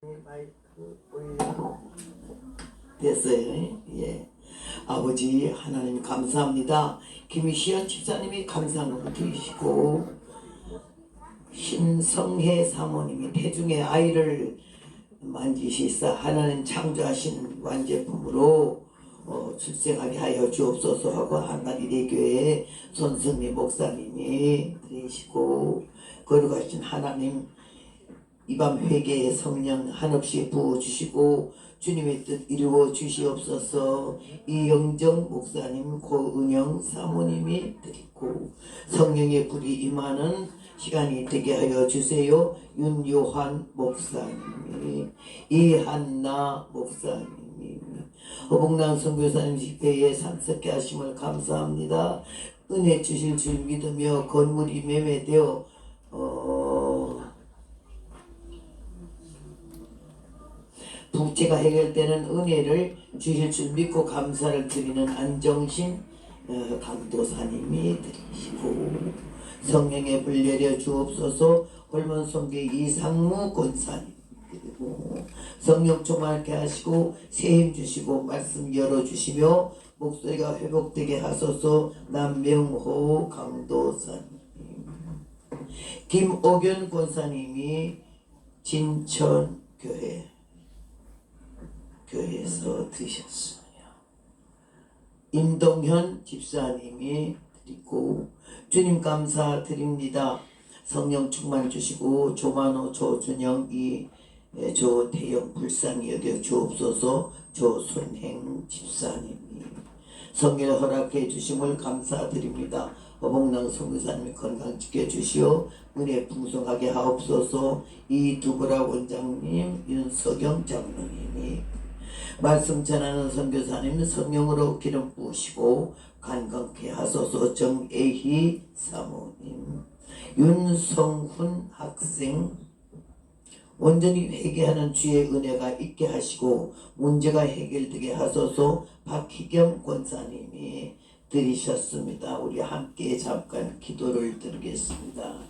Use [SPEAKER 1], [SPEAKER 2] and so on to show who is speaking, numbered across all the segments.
[SPEAKER 1] 마이크 올려 됐어요. 예. 아버지 하나님 감사합니다. 김희시연 집사님이 감사함을 드리시고 신성혜 사모님이 태중의 아이를 만지시사 하나님 창조하신 완제품으로 출생하게 하여 주옵소서 하고 한마디 교회 손승리 목사님이 드리시고 거룩하신 하나님 이 밤 회개의 성령 한없이 부어주시고 주님의 뜻 이루어 주시옵소서. 이영정 목사님 고은영 사모님이 드리고 성령의 불이 임하는 시간이 되게 하여 주세요. 윤요한 목사님이 이한나 목사님이 허봉남 선교사님 집회에 참석해 하심을 감사합니다. 은혜 주실 줄 믿으며 건물이 매매되어 부채가 해결되는 은혜를 주실 줄 믿고 감사를 드리는 안정신 강도사님이 드리시고 성령의 불 내려 주옵소서. 홀몬성교 이상무 권사님 그리고 성령 충만케 하시고 새힘 주시고 말씀 열어주시며 목소리가 회복되게 하소서. 남명호 강도사님 김옥윤 권사님이 진천교회에서 드셨습니다. 임동현 집사님이 드리고 주님 감사드립니다. 성령 충만 주시고 조만호 조준영이 조태영 불쌍히 여겨 주옵소서. 조순행 집사님이 성령 허락해 주심을 감사드립니다. 어봉랑 선교사님이 건강 지켜주시오 은혜 풍성하게 하옵소서. 이두브라 원장님 윤석영 장로님이 말씀 전하는 선교사님 성령으로 기름 부으시고 간건케 하소서. 정애희 사모님 윤성훈 학생 온전히 회개하는 주의 은혜가 있게 하시고 문제가 해결되게 하소서. 박희경 권사님이 드리셨습니다. 우리 함께 잠깐 기도를 드리겠습니다.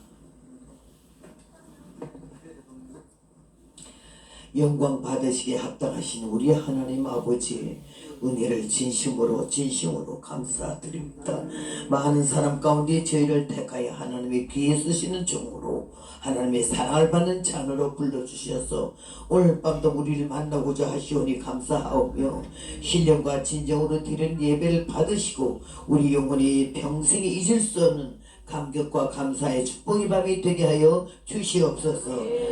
[SPEAKER 1] 영광 받으시기에 합당하신 우리 하나님 아버지 은혜를 진심으로 감사드립니다. 많은 사람 가운데 저희를 택하여 하나님의 귀에 쓰시는 종으로 하나님의 사랑을 받는 자녀로 불러주셔서 오늘 밤도 우리를 만나고자 하시오니 감사하오며 신령과 진정으로 드리는 예배를 받으시고 우리 영혼이 평생에 잊을 수 없는 감격과 감사의 축복의 밤이 되게 하여 주시옵소서.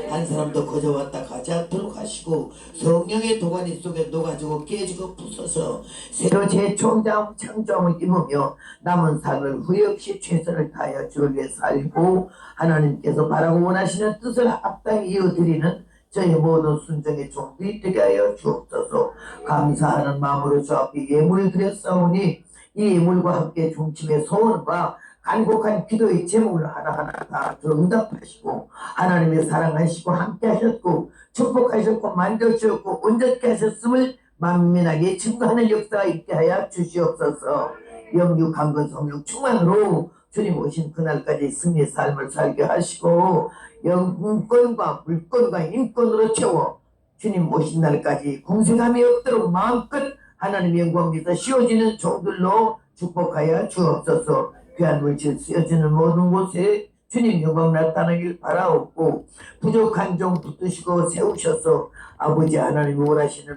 [SPEAKER 1] 한 사람도 거저 왔다 가지 않도록 하시고 성령의 도가니 속에 녹아지고 깨지고 부서서 새로 재창조함을 입으며 남은 삶을 후회 없이 최선을 다하여 주를 위해 살고 하나님께서 바라고 원하시는 뜻을 합당히 이어드리는 저희 모든 순종의 종들이 되게 하여 주옵소서. 감사하는 마음으로 주 앞에 예물을 드렸사오니 이 예물과 함께 중심의 소원과 간곡한 기도의 제목을 하나하나 다 응답하시고 하나님의 사랑하시고 함께 하셨고 축복하셨고 만져주셨고 온전케 하셨음을 만민하게 증거하는 역사가 있게 하여 주시옵소서. 영육 강건 성령 충만으로 주님 오신 그날까지 승리의 삶을 살게 하시고 영권과 물권과 인권으로 채워 주님 오신 날까지 공생함이 없도록 마음껏 하나님의 영광 위에서 씌워지는 종들로 축복하여 주옵소서. 귀한 물질 쓰여지는 모든 곳에 주님 영광 나타나길 바라옵고 부족한 종 붙드시고 세우셔서 아버지 하나님이 원하시는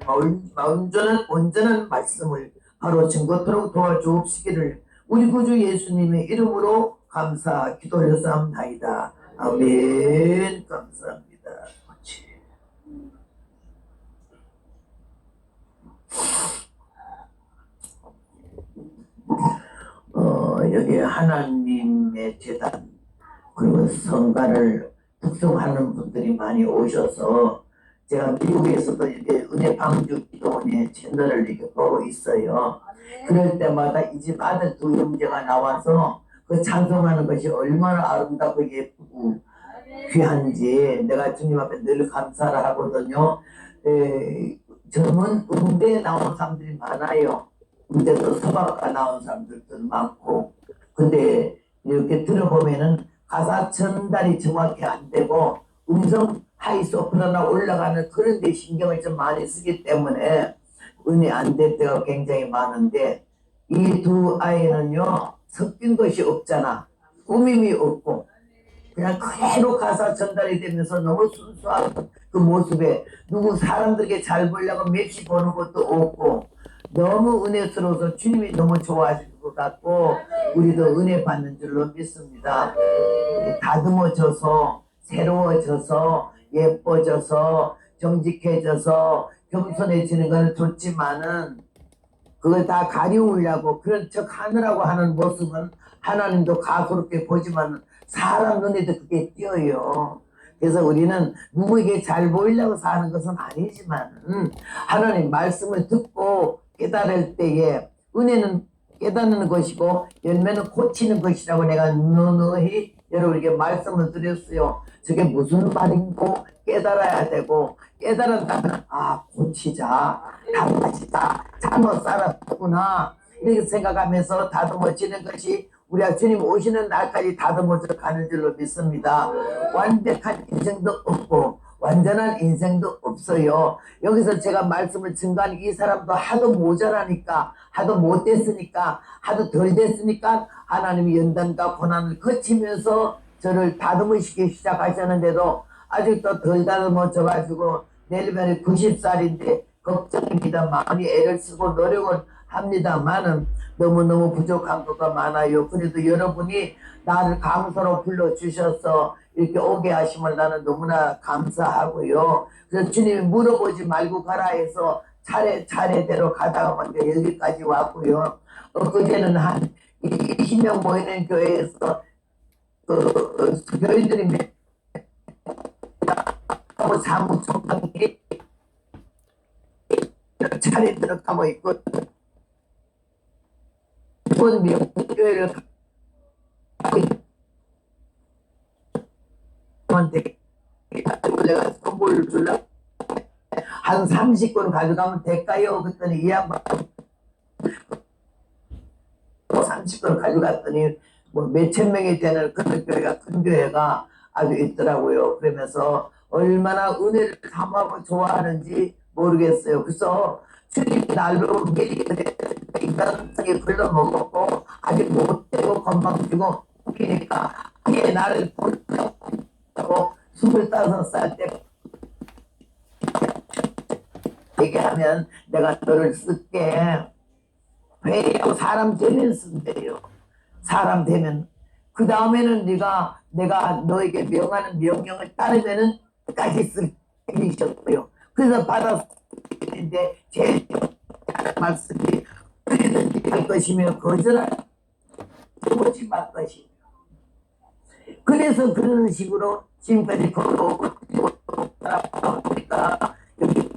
[SPEAKER 1] 온전한 말씀을 바로 증거토록 도와주옵시기를 우리 구주 예수님의 이름으로 감사 기도하였사옵나이다. 아멘. 감사합니다. 여기 하나님의 재단 그리고 성가를 북송하는 분들이 많이 오셔서 제가 미국에서도 이제 은혜 방주 기도원의 채널을 이렇게 보고 있어요. 그럴 때마다 이 집 아들 두 형제가 나와서 그 찬송하는 것이 얼마나 아름답고 예쁘고 귀한지 내가 주님 앞에 늘 감사를 하거든요. 젊은 음대에 나온 사람들이 많아요. 근데도 서방과 나온 사람들도 많고 근데 이렇게 들어보면은 가사 전달이 정확히 안 되고 음성 하이 소프라노 올라가는 그런 데 신경을 좀 많이 쓰기 때문에 은혜 안 될 때가 굉장히 많은데 이 두 아이는요 섞인 것이 없잖아. 꾸밈이 없고 그냥 그대로 가사 전달이 되면서 너무 순수한 그 모습에 누구 사람들에게 잘 보려고 맵시 보는 것도 없고 너무 은혜스러워서 주님이 너무 좋아하실 것 같고 우리도 은혜 받는 줄로 믿습니다. 다듬어져서 새로워져서 예뻐져서 정직해져서 겸손해지는 건 좋지만은 그걸 다 가리우려고 그런 척 하느라고 하는 모습은 하나님도 가소롭게 보지만 사람 눈에도 그게 띄어요. 그래서 우리는 누구에게 잘 보이려고 사는 것은 아니지만 하나님 말씀을 듣고 깨달을 때에 은혜는 깨닫는 것이고 열매는 고치는 것이라고 내가 누누이 여러분에게 말씀을 드렸어요. 저게 무슨 말인고 깨달아야 되고 깨달았다면 아 고치자 달라지자 잘못 살았구나 이렇게 생각하면서 다듬어지는 것이 우리가 주님 오시는 날까지 다듬어져 가는 줄로 믿습니다. 완벽한 인생도 없고 완전한 인생도 없어요. 여기서 제가 말씀을 증거한 이 사람도 하도 모자라니까 하도 못됐으니까 하도 덜 됐으니까 하나님이 연단과 고난을 거치면서 저를 다듬으시기 시작하셨는데도 아직도 덜 다듬어져 가지고 내일면에 90살인데 걱정입니다. 많이 애를 쓰고 노력을 합니다만은 너무너무 부족한 것가 많아요. 그래도 여러분이 나를 강소로 불러주셔서 이렇게 오게 하심을 나는 너무나 감사하고요. 그래서 주님이 물어보지 말고 가라 해서 차례대로 가다가 먼저 여기까지 왔고요. 그제는 한 20명 모이는 교회에서 교인들이 사무총장이 차례 들어가고 있고 이번 명교회를 내가 선물을 줄라 한 30권 가져가면 될까요? 그랬더니 이 양반 30권 가져갔더니 뭐 몇천 명이 되는 그런 교회가 큰 교회가 아주 있더라고요. 그러면서 얼마나 은혜를 담하고 좋아하는지 모르겠어요. 그래서 주님이 날로 미리 인간성이 글러먹었고 아직 못되고 건방지고 웃기니까 그게 나를 보려고 25살 때 얘기하면 내가 너를 쓸게 회의하고 사람 되면 쓴대요. 사람 되면 그 다음에는 내가 너에게 명하는 명령을 따르면은 끝까지 쓸 일이셨고요. 그래서 받았는데 제일 말씀이 우리는 할 것이며 거절할 오지 말 것이며 그래서 그런 식으로 지금까지 걸어오고 보니까 여기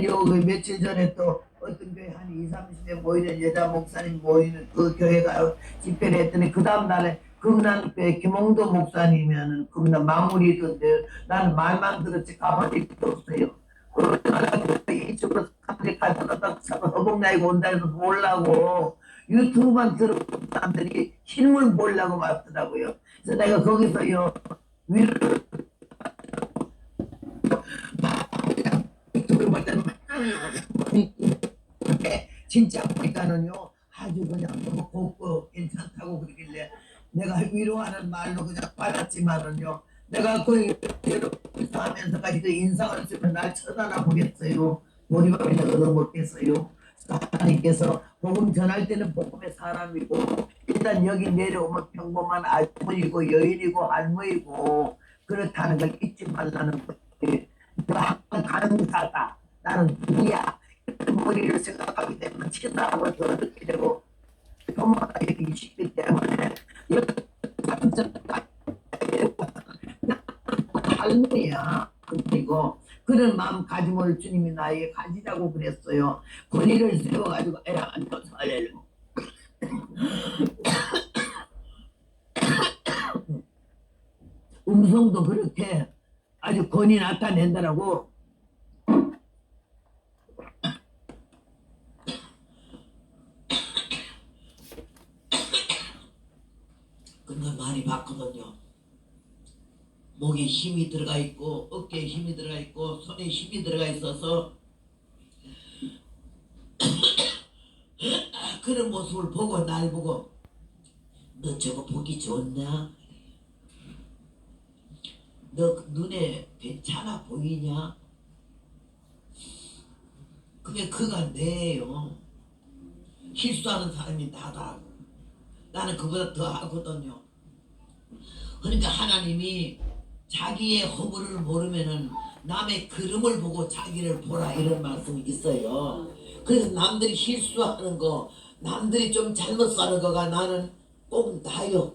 [SPEAKER 1] 요 며칠 전에 또 어떤 교회 한 20, 30명 모이는 여자 목사님 모이는 그 교회가 집회를 했더니 그 다음날에 금남교회 김홍도 목사님이면 금남 마무리던데 나는 말만 들었지 가본 적도 없어요. 이쪽으로 카톨릭하다가 허벅나이고 온다 해서 보려고 유튜브만 들었던 사람들이 실물 보려고 왔더라고요. 그래서 내가 거기서요 위를 유튜브를 볼 때는 진짜 보니까는요 아주 그냥 너무 곱고 괜찮다고 그러길래 내가 위로하는 말로 그냥 받았지만은요 내가 그 하면서까지 그 인상을 쓰면 날 쳐다나 보겠어요. 몰입하면 얻어먹겠어요. 하나님께서 복음 전할 때는 복음의 사람이고 일단 여기 내려오면 평범한 아주머니고 여인이고 할머니고 그렇다는 걸 잊지 말라는 거지. 항상 강사다. 나는 누구야? 머리를 생각하게 되면 치사하고 더 듣게 되고 도마가 여기 쉽기 때문에 할머니야. 그리고 그런 마음가짐을 주님이 나에게 가지라고 그랬어요. 권위를 세워가지고 에라 앉아서 할렐루야. 음성도 그렇게 아주 권위 나타낸다라고. 근데 많이 봤거든요. 목에 힘이 들어가 있고 어깨에 힘이 들어가 있고 손에 힘이 들어가 있어서 그런 모습을 보고 날 보고 너 저거 보기 좋나? 너 눈에 괜찮아 보이냐? 그게 그가 내요. 실수하는 사람이 나다고. 나는 그보다 더 하거든요. 그러니까 하나님이 자기의 허물을 모르면은 남의 그름을 보고 자기를 보라 이런 말씀이 있어요. 그래서 남들이 실수하는 거, 남들이 좀 잘못 사는 거가 나는 꼭 나요.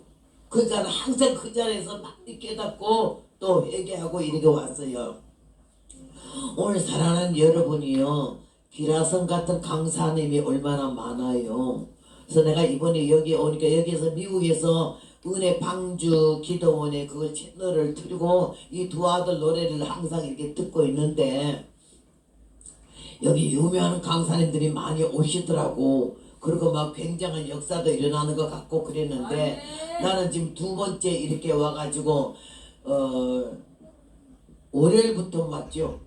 [SPEAKER 1] 그러니까 항상 그 자리에서 많이 깨닫고 또 회개하고 이렇게 왔어요. 오늘 사랑하는 여러분이요, 기라성 같은 강사님이 얼마나 많아요. 그래서 내가 이번에 여기 오니까 여기에서 미국에서 은혜 방주 기도원에 그 채널을 틀고 이 두 아들 노래를 항상 이렇게 듣고 있는데 여기 유명한 강사님들이 많이 오시더라고. 그리고 막 굉장한 역사도 일어나는 것 같고 그랬는데 나는 지금 두 번째 이렇게 와가지고 월요일부터 왔죠.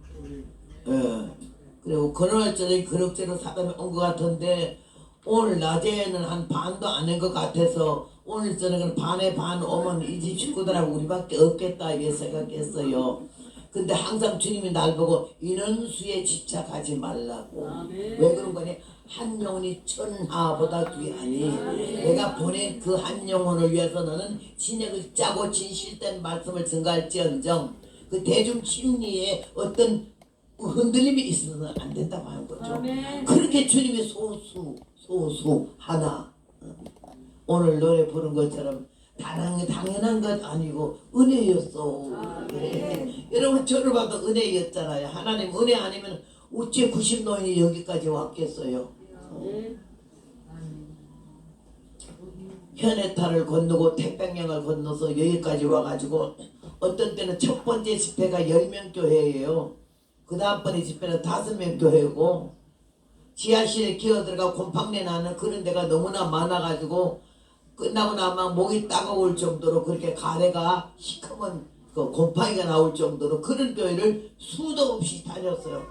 [SPEAKER 1] 그리고 그날 저녁에 그럭저럭 사람이 온 것 같은데 오늘 낮에는 한 반도 안 된 것 같아서 오늘 저녁은 반에 반 오면 이 집 식구들하고 우리밖에 없겠다 이렇게 생각했어요. 근데 항상 주님이 날 보고 인원수에 집착하지 말라고. 왜 그런 거니? 한 영혼이 천하보다 귀하니 내가 보낸 그 한 영혼을 위해서 너는 진액을 짜고 진실된 말씀을 증가할지언정 그 대중 심리에 어떤 흔들림이 있어서는 안 된다고 하는 거죠. 그렇게 주님의 소수 하나 오늘 노래 부른 것처럼 당연한 것 아니고 은혜였어. 여러분 저를 봐도 은혜였잖아요. 하나님 은혜 아니면 어째 90노인이 여기까지 왔겠어요. 현해탈을 건너고 태평양을 건너서 여기까지 와가지고 어떤 때는 첫 번째 집회가 10명 교회예요. 그 다음번에 집회는 5명 교회고 지하실에 기어들어가 곰팡내 나는 그런 데가 너무나 많아가지고 끝나고 나면 목이 따가울 정도로 그렇게 가래가 시커먼 그 곰팡이가 나올 정도로 그런 교회를 수도 없이 다녔어요.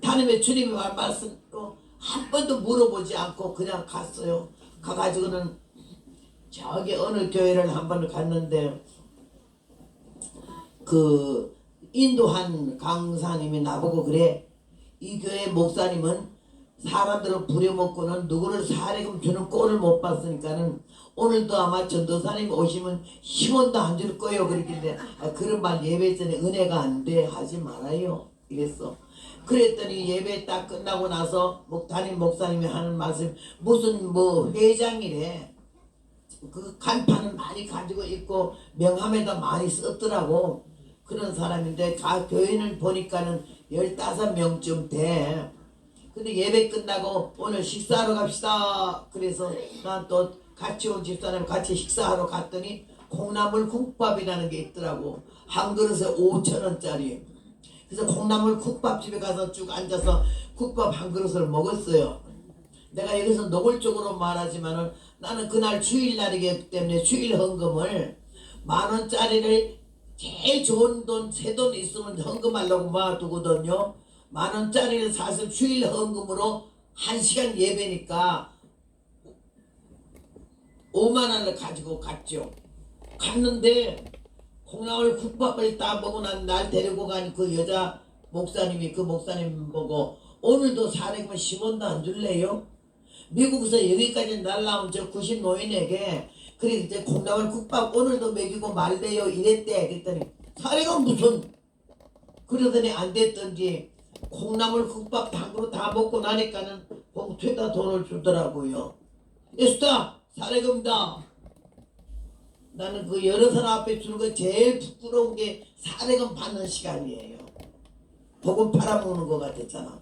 [SPEAKER 1] 다니면 주님의 말씀으로 한 번도 물어보지 않고 그냥 갔어요. 가가지고는 저기 어느 교회를 한 번 갔는데 그 인도한 강사님이 나보고 그래, 이 교회 목사님은 사람들을 부려먹고는 누구를 사례금 주는 꼴을 못 봤으니까는 오늘도 아마 전도사님 오시면 10원도 안 줄 거예요. 그랬길래 그런 말 예배 전에 은혜가 안 돼 하지 말아요 이랬어. 그랬더니 예배 딱 끝나고 나서 담임 목사님이 하는 말씀 무슨 뭐 회장이래. 그 간판은 많이 가지고 있고 명함에다 많이 썼더라고. 그런 사람인데 교인을 보니까는 15명쯤 돼. 근데 예배 끝나고 오늘 식사하러 갑시다. 그래서 난 또 같이 온 집사람 같이 식사하러 갔더니 콩나물 국밥이라는 게 있더라고. 한 그릇에 5,000원짜리. 그래서 콩나물 국밥집에 가서 쭉 앉아서 국밥 한 그릇을 먹었어요. 내가 여기서 노골적으로 말하지만은 나는 그날 주일날이기 때문에 주일 헌금을 10,000원짜리를 제일 좋은 돈, 새 돈 있으면 헌금하려고 모아두거든요. 10,000원짜리를 사서 주일 헌금으로 1시간 예배니까 50,000원을 가지고 갔죠. 갔는데 콩나물 국밥을 다 먹고 난 날 데리고 간 그 여자 목사님이 그 목사님 보고 오늘도 사례금 10원도 안 줄래요? 미국에서 여기까지 날라온 저 90노인에게 그래 이제 콩나물 국밥 오늘도 먹이고 말래요 이랬대. 그랬더니 사례금 무슨, 그러더니 안 됐던지 콩나물 국밥 한 그릇 다 먹고 나니까는 봉투에다 돈을 주더라고요. 예수다 사례금이다. 나는 그 여러 사람 앞에 주는 거 제일 부끄러운 게 사례금 받는 시간이에요. 복음 팔아먹는 거 같았잖아.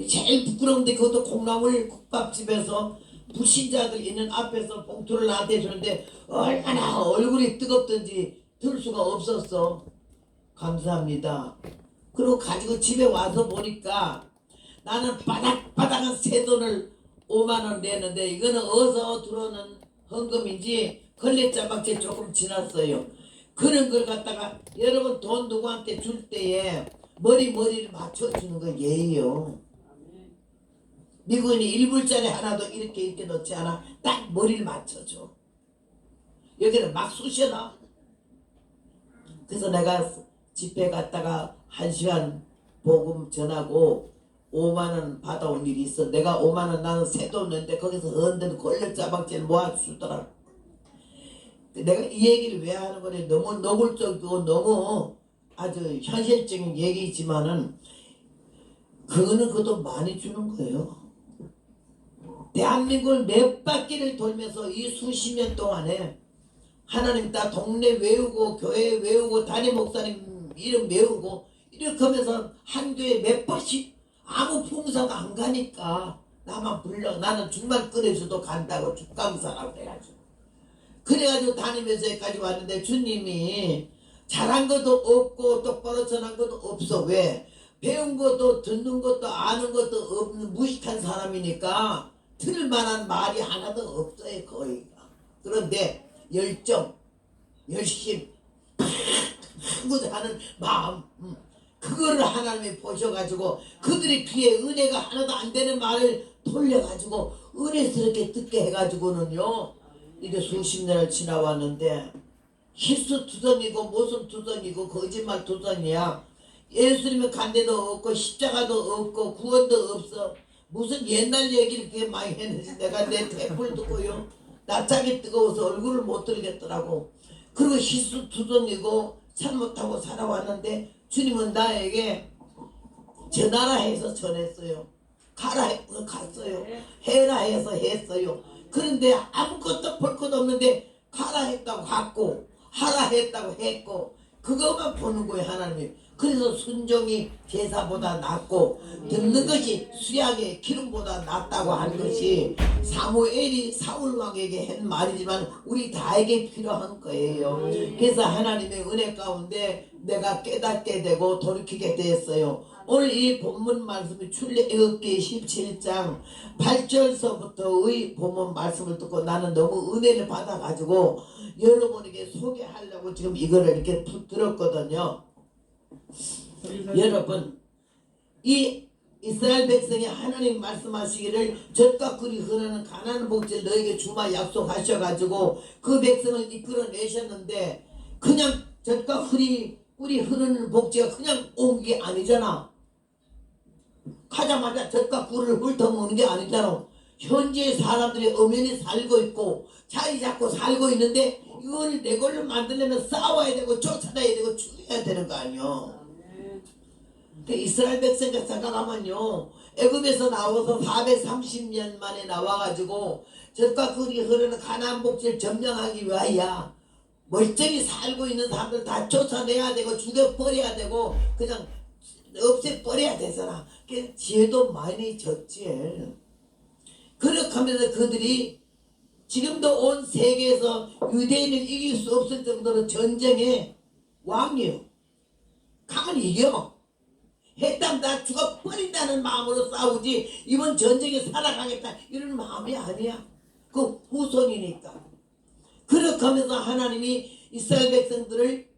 [SPEAKER 1] 제일 부끄러운데 그것도 콩나물 국밥집에서 불신자들 있는 앞에서 봉투를 나한테 주는데 얼마나 얼굴이 뜨겁던지 들 수가 없었어. 감사합니다. 그리고 가지고 집에 와서 보니까 나는 바닥바닥한 새 돈을 50,000원 냈는데 이거는 어디서 들어오는 헌금인지 걸레짜박째 조금 지났어요. 그런 걸 갖다가 여러분 돈 누구한테 줄 때에 머리를 맞춰주는 건 예의요. 미국인이 1불짜리 하나도 이렇게 넣지 않아. 딱 머리를 맞춰줘. 여기는 막 쑤셔놔. 그래서 내가 집회 갔다가 1시간 복음 전하고 5만원 받아온 일이 있어. 내가 5만원 나는 새도 없는데 거기서 헌데는 권력자박질 모아주더라. 내가 이 얘기를 왜 하는 거냐. 너무 노골적이고 너무 아주 현실적인 얘기지만은 그거는 그것도 많이 주는 거예요. 대한민국을 몇 바퀴를 돌면서 이 수십 년 동안에 하나님 다 동네 외우고 교회 외우고 담임 목사님 이름 외우고 이렇게 하면서 한 교회 몇 번씩 아무 풍사가 안 가니까 나만 불러. 나는 죽만 끓여줘도 간다고 죽감사라고 그래가지고 그래가지고 다니면서 여기까지 왔는데 주님이 잘한 것도 없고 똑바로 전한 것도 없어. 왜? 배운 것도 듣는 것도 아는 것도 없는 무식한 사람이니까 들을만한 말이 하나도 없어요. 거의. 그런데 열정, 열심, 하고자 하는 마음, 그거를 하나님이 보셔가지고 그들의 귀에 은혜가 하나도 안 되는 말을 돌려가지고 은혜스럽게 듣게 해가지고는요, 이게 수십 년을 지나왔는데 실수 투성이고 모순 투성이고 거짓말 투성이야. 예수님은 간 데도 없고 십자가도 없고 구원도 없어. 무슨 옛날 얘기를 그렇게 많이 했는지 내가 내 대풀 듣고요, 낯짝이 뜨거워서 얼굴을 못 들겠더라고. 그리고 실수 투성이고 잘못하고 살아왔는데 주님은 나에게 전하라 해서 전했어요. 가라 해서 갔어요. 해라 해서 했어요. 그런데 아무것도 볼 것 없는데 가라 했다고 갔고 하라 했다고 했고 그것만 보는 거예요. 하나님이. 그래서 순종이 제사보다 낫고 듣는 것이 수약의 기름보다 낫다고 하는 것이 사무엘이 사울왕에게 한 말이지만 우리 다에게 필요한 거예요. 그래서 하나님의 은혜 가운데 내가 깨닫게 되고 돌이키게 됐어요. 오늘 이 본문 말씀이 출애굽기 17장 8절서부터의 본문 말씀을 듣고 나는 너무 은혜를 받아가지고 여러분에게 소개하려고 지금 이거를 이렇게 들었거든요. 여러분, 이 이스라엘 백성이 하나님 말씀하시기를 젖과 꿀이 흐르는 가나안 복지를 너에게 주마 약속하셔가지고 그 백성을 이끌어내셨는데 그냥 젖과 꿀이 흐르는 복지가 그냥 온 게 아니잖아. 가자마자 젖과 꿀을 훑어먹는 게 아니잖아. 현재 사람들이 엄연히 살고 있고 자리 잡고 살고 있는데 이걸 내 걸로 만들려면 싸워야 되고 쫓아내야 되고 죽여야 되는 거 아니요. 이스라엘 백성과 생각하면요, 애굽에서 나와서 430년 만에 나와가지고 젖과 꿀이 흐르는 가나안 복지를 점령하기 위하여 멀쩡히 살고 있는 사람들 다 쫓아내야 되고 죽여버려야 되고 그냥 없애버려야 되잖아. 그래서 지혜도 많이 졌지. 그렇게 하면서 그들이 지금도 온 세계에서 유대인을 이길 수 없을 정도로 전쟁의 왕이요. 가면 이겨. 해당 다 죽어버린다는 마음으로 싸우지 이번 전쟁에 살아가겠다 이런 마음이 아니야. 그 후손이니까. 그렇게 하면서 하나님이 이스라엘 백성들을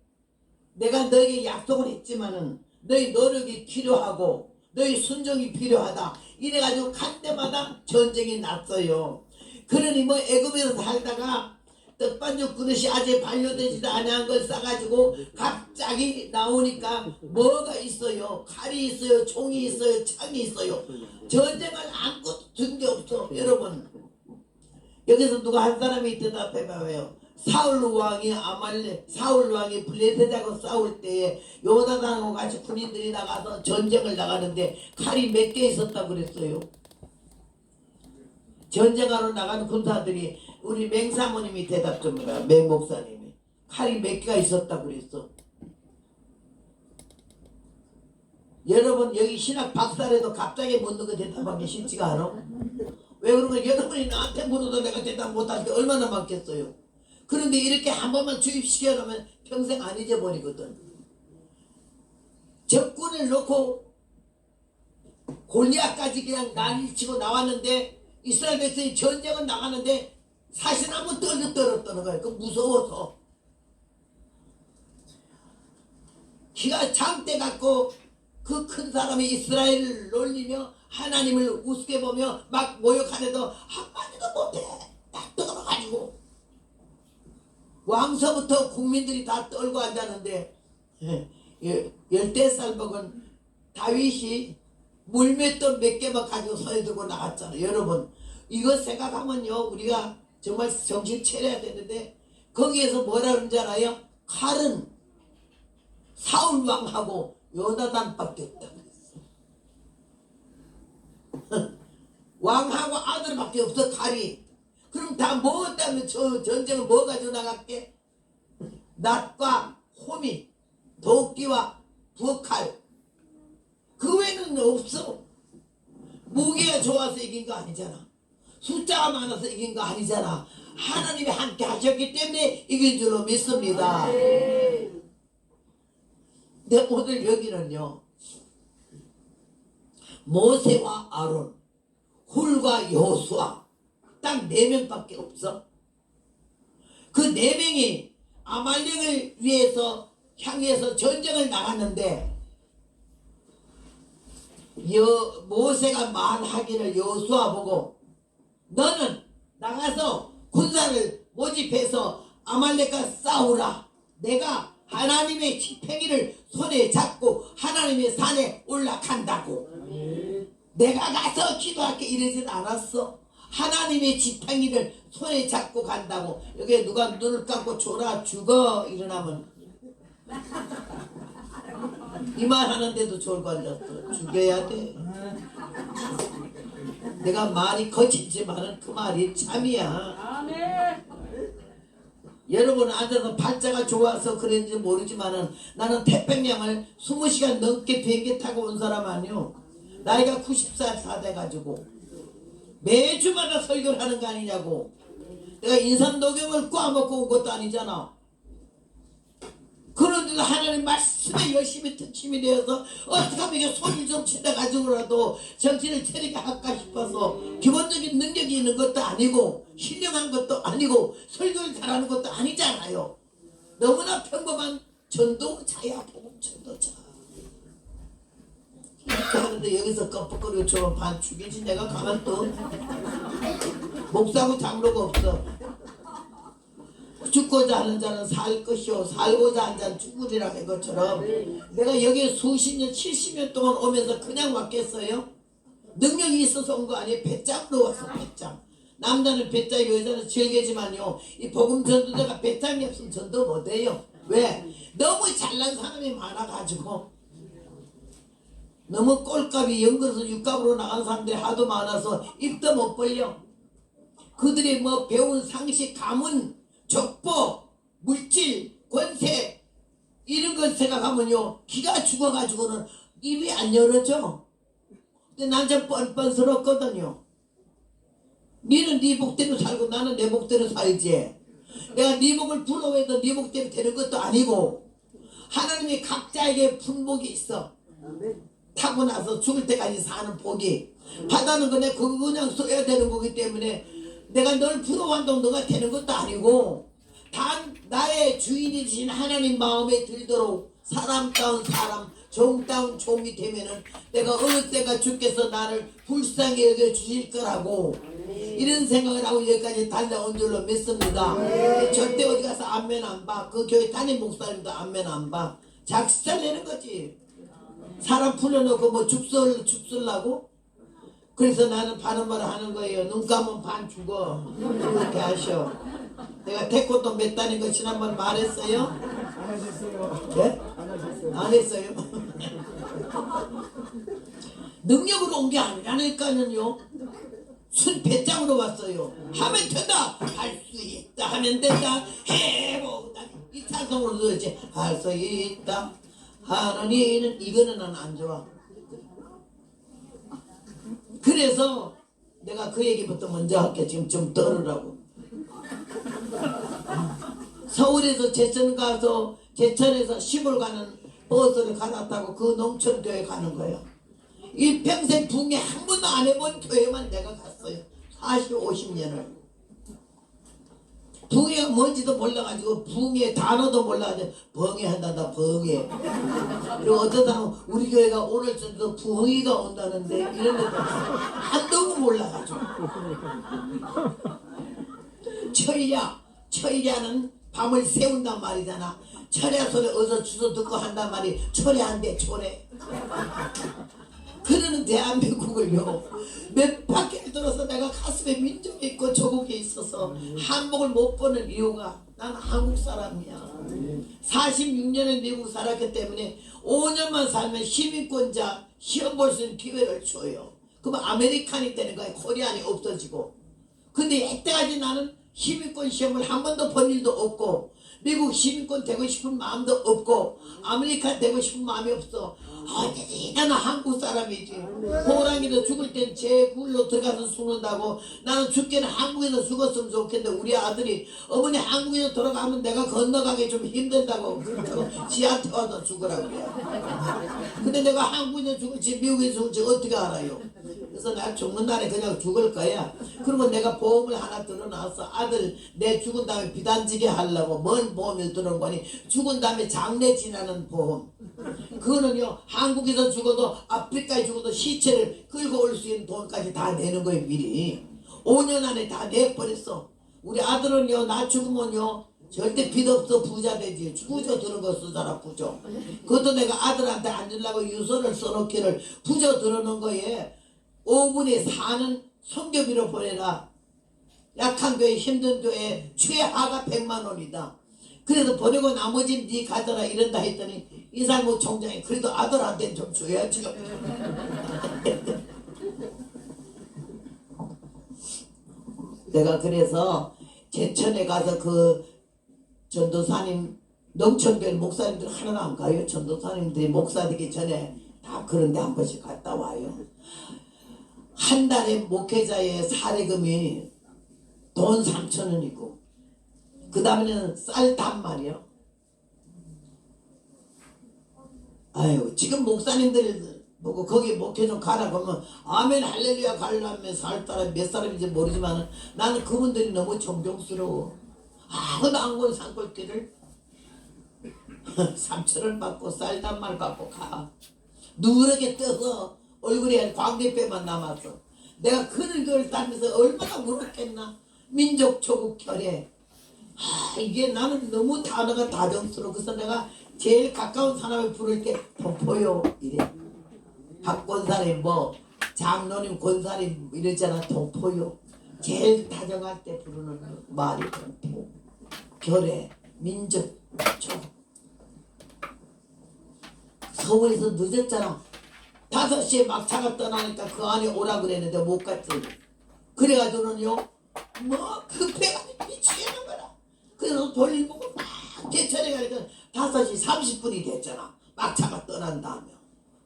[SPEAKER 1] 내가 너에게 약속을 했지만은 너희 노력이 필요하고 너희 순종이 필요하다 이래가지고 간 데마다 전쟁이 났어요. 그러니 뭐 애굽에서 살다가 떡반죽 그릇이 아직 반려되지도 않은 걸 싸가지고 갑자기 나오니까 뭐가 있어요? 칼이 있어요, 총이 있어요, 창이 있어요. 전쟁을 아무것도 든 게 없어. 여러분, 여기서 누가 한 사람이 대답해봐요. 사울 왕이 블레셋하고 싸울 때에 요나단하고 같이 군인들이 나가서 전쟁을 나가는데 칼이 몇 개 있었다고 그랬어요. 전쟁하러 나가는 군사들이 우리 맹사모님이 대답 좀 해봐. 맹목사님이 칼이 몇 개가 있었다고 그랬어. 여러분 여기 신학 박사라도 갑자기 묻는 거 대답하기 쉽지가 않아. 왜 그러면 여러분이 나한테 물어도 내가 대답 못할 게 얼마나 많겠어요. 그런데 이렇게 한 번만 주입시켜 놓으면 평생 안 잊어버리거든. 적군을 놓고 골리앗까지 그냥 난리 치고 나왔는데 이스라엘 백성이 전쟁은 나가는데 사실나무 떨어뜨는 거예요. 그 무서워서. 기가 장대 갖고 그 큰 사람이 이스라엘을 놀리며 하나님을 우습게 보며 막 모욕하는데도 한마디도 못해. 딱 떨어가지고 왕서부터 국민들이 다 떨고 앉았는데 14살 먹은 다윗이 물맷돌 몇 개만 가지고 손에 들고 나갔잖아요. 여러분 이거 생각하면요 우리가 정말 정신 차려야 되는데 거기에서 뭐라 그런지 알아요? 칼은 사울 왕하고 요나단밖에 없다 그랬어. 왕하고 아들밖에 없어 칼이. 그럼 다 먹었다면 저 전쟁을 뭐 가지고 나갈게? 낫과 호미, 도끼와 부엌칼. 그 외에는 없어. 무기가 좋아서 이긴 거 아니잖아. 숫자가 많아서 이긴 거 아니잖아. 하나님이 함께 하셨기 때문에 이긴 줄로 믿습니다. 근데 오늘 여기는요 모세와 아론, 훌과 여호수아 딱 4명밖에 없어. 그 4명이 아말렉을 위해서 향해서 전쟁을 나갔는데 모세가 말하기를 여호수아 보고 너는 나가서 군사를 모집해서 아말렉과 싸우라. 내가 하나님의 지팡이를 손에 잡고 하나님의 산에 올라간다고. 내가 가서 기도할게 이러진 않았어. 하나님의 지팡이를 손에 잡고 간다고. 여기 누가 눈을 감고 졸아 죽어 일어나면 이 말 하는데도 졸고 앉았어. 죽여야 돼. 내가 말이 거칠지만은 그 말이 참이야. 여러분 앉아서 팔자가 좋아서 그런지 모르지만은 나는 태평양을 20시간 넘게 비행기 타고 온 사람 아니요. 나이가 90살 다 돼가지고 매주마다 설교를 하는 거 아니냐고. 내가 인삼도경을 꽈먹고 온 것도 아니잖아. 그런데도 하나님 말씀에 열심히 특심이 되어서 어떻게 하면 이게 소리를 좀 치다 가지고라도 정신을 차리게 할까 싶어서 기본적인 능력이 있는 것도 아니고 신령한 것도 아니고 설교를 잘하는 것도 아니잖아요. 너무나 평범한 전도자야. 복음 전도자. 이렇게 하는데 여기서 껌뻑거리고 저런 반 죽이지. 내가 가만 또 목사고 장로가 없어. 죽고자 하는 자는 살 것이요 살고자 하는 자는 죽으리라 한 것처럼 내가 여기에 수십 년 70년 동안 오면서 그냥 왔겠어요? 능력이 있어서 온 거 아니에요? 배짱으로 왔어. 배짱. 남자는 배짱 여자는 절개지만요 이 복음 전도자가 배짱이 없으면 전도 못해요. 왜? 너무 잘난 사람이 많아가지고 너무 꼴값이 연금에서 육값으로 나간 사람들이 하도 많아서 입도 못 벌려. 그들이 뭐 배운 상식 가문 족보, 물질, 권세 이런 걸 생각하면요 기가 죽어가지고는 입이 안 열어져. 근데 난 좀 뻔뻔스럽거든요. 니는 네 복대로 살고 나는 내 복대로 살지. 내가 네 복을 부러워해도 네 복대로 되는 것도 아니고 하나님이 각자에게 품복이 있어. 타고나서 죽을 때까지 사는 복이 받아는 거네. 그거 그냥 써야 되는 거기 때문에 내가 널 부러워한다고 너가 되는 것도 아니고 단 나의 주인이신 하나님 마음에 들도록 사람다운 사람 종다운 종이 되면은 내가 어느 때가 주께서 나를 불쌍히 여겨주실 거라고 이런 생각을 하고 여기까지 달려온 줄로 믿습니다. 절대 어디 가서 안면 안 봐. 그 교회 담임 목사님도 안면 안 봐. 작살 내는 거지. 사람 풀어놓고 뭐 죽설라고? 그래서 나는 바른 말을 하는 거예요. 눈 감으면 반 죽어. 그렇게 하셔. 내가 태권도 몇 단인 거 지난번 말했어요?
[SPEAKER 2] 안 하셨어요.
[SPEAKER 1] 네?
[SPEAKER 2] 안 하셨어요.
[SPEAKER 1] 안 했어요. 능력으로 온 게 아니라니까요. 순 배짱으로 왔어요. 하면 된다. 할 수 있다. 하면 된다. 해보다. 이 찬송으로 들었지. 할 수 있다. 하는 이는 이거는 난 안 좋아. 그래서 내가 그 얘기부터 먼저 할게. 지금 좀 들으라고. 서울에서 제천 가서 제천에서 시골 가는 버스를 갈아타고 그 농촌교회 가는 거예요. 이 평생 붕괴 한 번도 안 해본 교회만 내가 갔어요. 40, 50년을. 붕해가 뭔지도 몰라가지고 붕해 단어도 몰라가지고 벙해한단다 벙해. 그리고 어떤 사람은 우리 교회가 오늘 저도 붕이가 온다는데 이런 데도 한동안 몰라가지고 철야는 밤을 새운단 말이잖아. 철야 소리 어서 주워 듣고 한단 말이 철야한대 철야. 그러는 대한민국을요 몇 바퀴를 돌아서 내가 가슴에 민족이 있고 조국이 있어서 한복을 못 보는 이유가 나는 한국 사람이야. 46년을 미국 살았기 때문에 5년만 살면 시민권자 시험 볼 수 있는 기회를 줘요. 그러면 아메리칸이 되는 거야. 코리안이 없어지고. 근데 이때까지 나는 시민권 시험을 한 번도 본 일도 없고 미국 시민권 되고 싶은 마음도 없고 아메리칸 되고 싶은 마음이 없어. 어디지? 나는 한국 사람이지. 호랑이도 죽을 땐 제 굴로 들어가서 죽는다고. 나는 죽기는 한국에서 죽었으면 좋겠는데 우리 아들이 어머니 한국에서 돌아가면 내가 건너가기 좀 힘들다고 그렇다고 지한테 와서 죽으라고 그래. 근데 내가 한국에서 죽을지 미국에서 죽을지 어떻게 알아요? 그래서 나 죽는 날에 그냥 죽을 거야. 그리고 내가 보험을 하나 들어놨어. 아들 내 죽은 다음에 비단지게 하려고. 뭔 보험을 들어온 거니? 죽은 다음에 장례 지나는 보험. 그거는요 한국에서 죽어도 아프리카에 죽어도 시체를 끌고 올 수 있는 돈까지 다 내는 거예요. 미리 5년 안에 다 내버렸어. 우리 아들은요 나 죽으면요 절대 빚 없어 부자 되지. 부저 들은 거 쓰잖아 부저. 그것도 내가 아들한테 안 주려고 유서를 써놓기를 부저 들어놓은 거에 5분의 4는 성교비로 보내라. 약한 교회 힘든 교회 최하가 100만 원이다. 그래서 보내고 나머지는 네 가져라 이런다 했더니 이상무 총장이 그래도 아들한테는 좀 줘야지. 내가 그래서 제천에 가서 그 전도사님 농촌교회 목사님들 하나도 안 가요. 전도사님들이 목사 되기 전에 다 그런 데 한 번씩 갔다 와요. 한 달에 목회자의 사례금이 돈 3,000원이고 그 다음에는 쌀단 말이요. 아유 지금 목사님들 보고 거기 목회 좀 가라 그러면 아멘 할렐루야 가려면 살 사람 몇 사람인지 모르지만 나는 그분들이 너무 존경스러워. 아무도 안 건 산골길을 3,000원 받고 쌀단 말 받고 가. 누렇게 떠서 얼굴에 광대뼈만 남았어. 내가 그런 걸 따면서 얼마나 울었겠나. 민족 조국 결의. 이게 나는 너무 단어가 다정스러워. 그래서 내가 제일 가까운 사람을 부를 때 동포요 이래. 박권사님 뭐 장로님 권사님 이러잖아. 동포요. 제일 다정할 때 부르는 말이 동포 결의 민족 조국. 서울에서 늦었잖아. 5시에 막차가 떠나니까 그 안에 오라 그랬는데 못 갔지. 그래가지고는요 뭐 급해가지고 미치겠는 거라. 그래서 볼일 보고 막 개천에 가니까 5시 30분이 됐잖아. 막차가 떠난 다음에.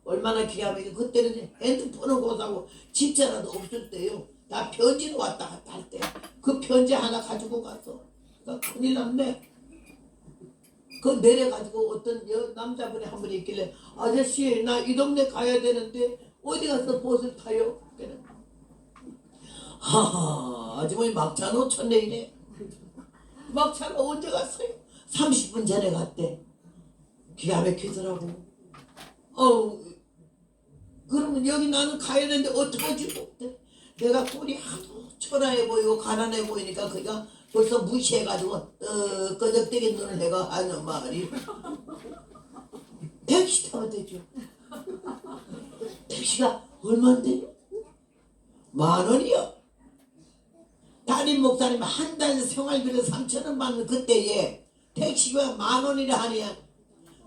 [SPEAKER 1] 얼마나 기가 막히게. 그때는 핸드폰은 고사고 집자라도 없을 때요. 다 편지로 왔다 갔다 할 때. 그 편지 하나 가지고 갔어. 그러니까 큰일 났네. 그 내려가지고 어떤 남자분이 한 분이 있길래 아저씨 나 이 동네 가야 되는데 어디 가서 버스 타요? 하하 아주머니 막차 놓쳤네 이래. 막차가 언제 갔어요? 30분 전에 갔대. 기가 막히더라고. 그러면 여기 나는 가야 되는데 어떡하지 못해. 내가 꼴이 하도 초라해 보이고 가난해 보이니까 그가 벌써 무시해가지고 끄적대게 눈을 해가 하는 말이 택시 타면 되죠. 택시가 얼마인데요? 10,000원이요. 담임 목사님 한 달 생활비를 3,000원 받는 그때에 택시가 10,000원이라 하니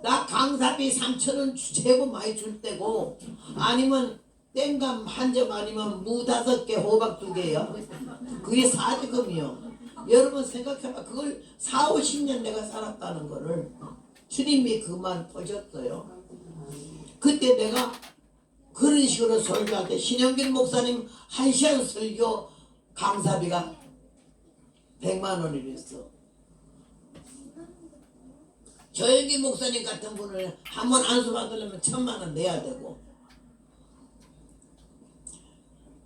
[SPEAKER 1] 나 강사비 3,000원 최고 많이 줄 때고 아니면 땡감 한 점 아니면 무 5개 호박 2개요. 그게 사지금이요. 여러분 생각해봐. 그걸 4, 50년 내가 살았다는 거를 주님이 그만 보셨어요. 그때 내가 그런 식으로 설교할 때 신영길 목사님 1시간 설교 강사비가 100만 원이랬어. 조영기 목사님 같은 분을 한 번 안수 받으려면 1,000만 원 내야 되고.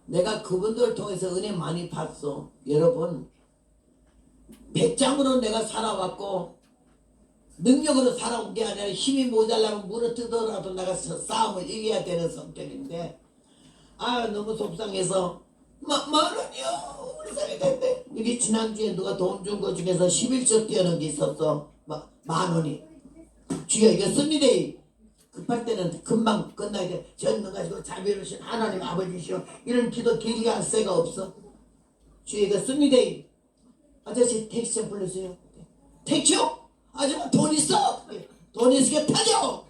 [SPEAKER 1] 내가 그분들을 통해서 은혜 많이 봤어. 여러분 배짱으로 내가 살아왔고 능력으로 살아온 게 아니라 힘이 모자라면 물어뜯어라도 내가 싸움을 이겨야 되는 성격인데 아 너무 속상해서 만 원이요 우리 살이 됐네. 이게 지난주에 누가 돈 준 거 중에서 11조 띄어놓은 게 있었어. 만 원이 주여 이거 씁니다. 급할 때는 금방 끝나야 돼. 전능 가지고 자비로우신 하나님 아버지시오 이런 기도 길이가 할 새가 없어. 주여 이거 씁니다. 아저씨 택시 좀 불러주세요. 택시요? 아줌마 돈 있어? 돈 있으니까 타죠.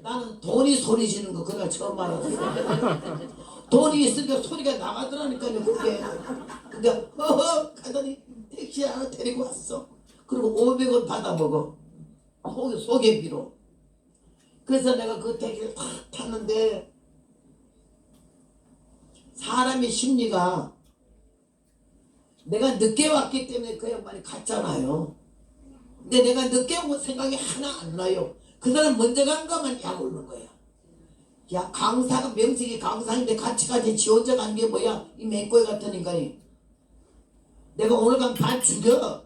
[SPEAKER 1] 나는 돈이 소리 지는 거 그날 처음 알았어. 돈이 있으니까 소리가 나가더라니까요 그게. 근데 허허 가더니 택시 하나 데리고 왔어. 그리고 500원 받아 먹어. 소개비로. 그래서 내가 그 택시를 탁 탔는데 사람의 심리가 내가 늦게 왔기 때문에 그 양반이 갔잖아요. 근데 내가 늦게 온 생각이 하나 안 나요. 그 사람 먼저 간 것만 약 오르는 거야. 야 강사가 명색이 강사인데 같이 지 혼자 간 게 뭐야 이 맹꼬이 같은 인간이. 내가 오늘 가면 반 죽여.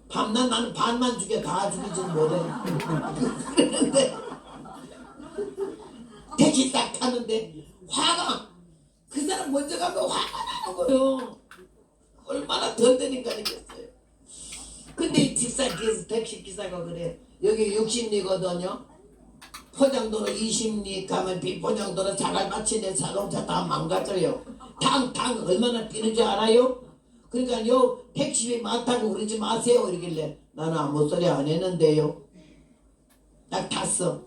[SPEAKER 1] 밤낮 나는 반만 죽여 다 죽이지는 못해. 그런데 택시 딱 타는데 화가 그 사람 먼저 가면 화가 나는 거요. 얼마나 던데니까니겠어요. 근데 이 택시 기사가 그래. 여기 60리거든요. 포장도로 20리 가면 비포장도로 자갈 맞히는 자동차 다 망가져요. 탕탕 얼마나 뛰는지 알아요? 그러니까 요 택시비 많다고 그러지 마세요 이러길래 나는 아무 소리 안 했는데요. 딱 탔어.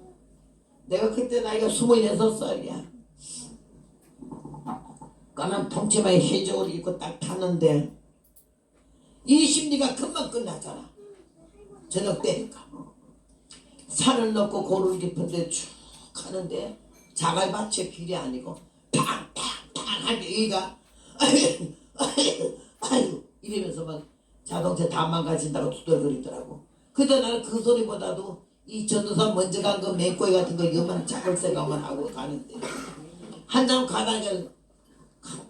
[SPEAKER 1] 내가 그때 나이가 26살이야. 까만 통치마에 해적을 입고 딱 탔는데 20리가 금방 끝났잖아. 저녁 때니까. 산을 넣고 고를 깊은데 쭉 가는데 자갈밭의 길이 아니고 탕탕탕 하게 여기가 아유 이러면서 막 자동차 다 망가진다고 두들거리더라고. 근데 나는 그 소리보다도 이 전도사 먼저 간 거 맹꼬이 같은 거 이것만 잡을 생각만 하고 가는데 한참 가다가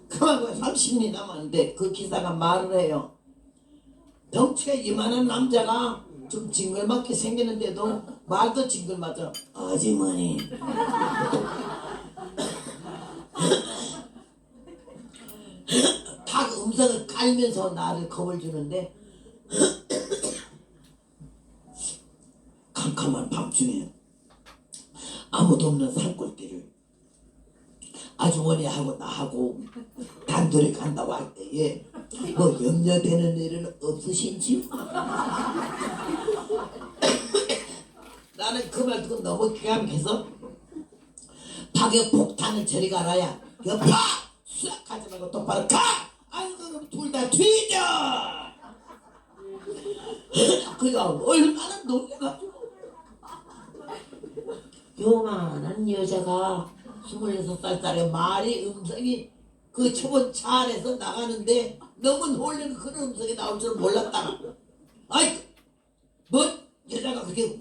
[SPEAKER 1] 가만 보면 30리 남았는데 그 기사가 말을 해요. 덩치가 이만한 남자가 좀 징글맞게 생기는데도 말도 징글맞아. 아주머니 닭 음성을 깔면서 나를 겁을 주는데 캄캄한 밤중에 아무도 없는 산골길을 아주머니하고 나하고 단둘이 간다고 할 때에 뭐 염려되는 일은 없으신지요? 나는 그 말 듣고 너무 기가 막혀서 파격 폭탄을 저리 가라야 여파 수락 하지 말고 똑바로 가! 아이고 그럼 둘 다 뒤져! 그가 얼마나 놀래가지고 요만한 여자가 26살짜리 말이 음성이 그 초본 차 안에서 나가는데 너무 놀래고 그런 음성이 나올 줄은 몰랐다. 아이 뭐 여자가 그렇게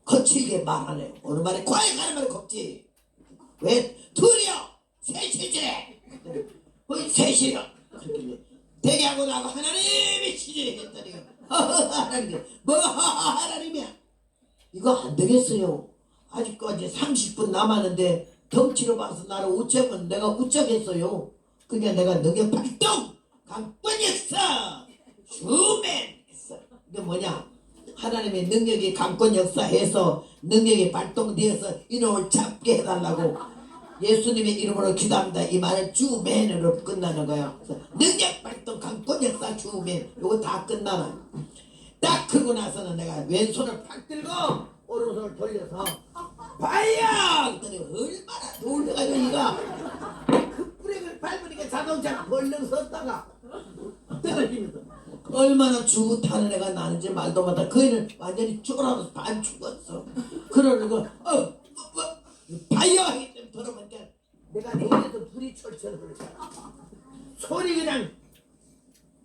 [SPEAKER 1] 거칠게 말하네요. 어느 말에 과연 가는 말에 겁지. 왜 둘이요 셋이지. 셋이요. 대기하고 나고 하나님이시지 했더니 하나님 뭐가 하나님이야. 이거 안 되겠어요. 아직까지 30분 남았는데 덩치로 봐서 나를 우쩍은 내가 우쩍했어요. 그러니까 내가 능력 발동 강권역사 주맨 했어. 이게 뭐냐 하나님의 능력이 강권 역사해서 능력이 발동되어서 이놈을 잡게 해달라고 예수님의 이름으로 기도합니다. 이 말은 주맨으로 끝나는 거야. 능력 발동 강권 역사 주맨 이거 다 끝나는. 딱 그러고 나서는 내가 왼손을 팍 들고 오른손을 돌려서 봐야! 그랬더니 얼마나 놀래가지고 이가 그 브레이크를 밟으니까 자동차가 벌렁 섰다가 떨어지면서 얼마나 죽타는 애가 나는지 말도 못하. 그 애는 완전히 쫄아서 반 죽었어. 그러고 봐야! 하기 때문에 돌아보니까 내가 내려서 불이 철철 흐르잖아. 소리 그냥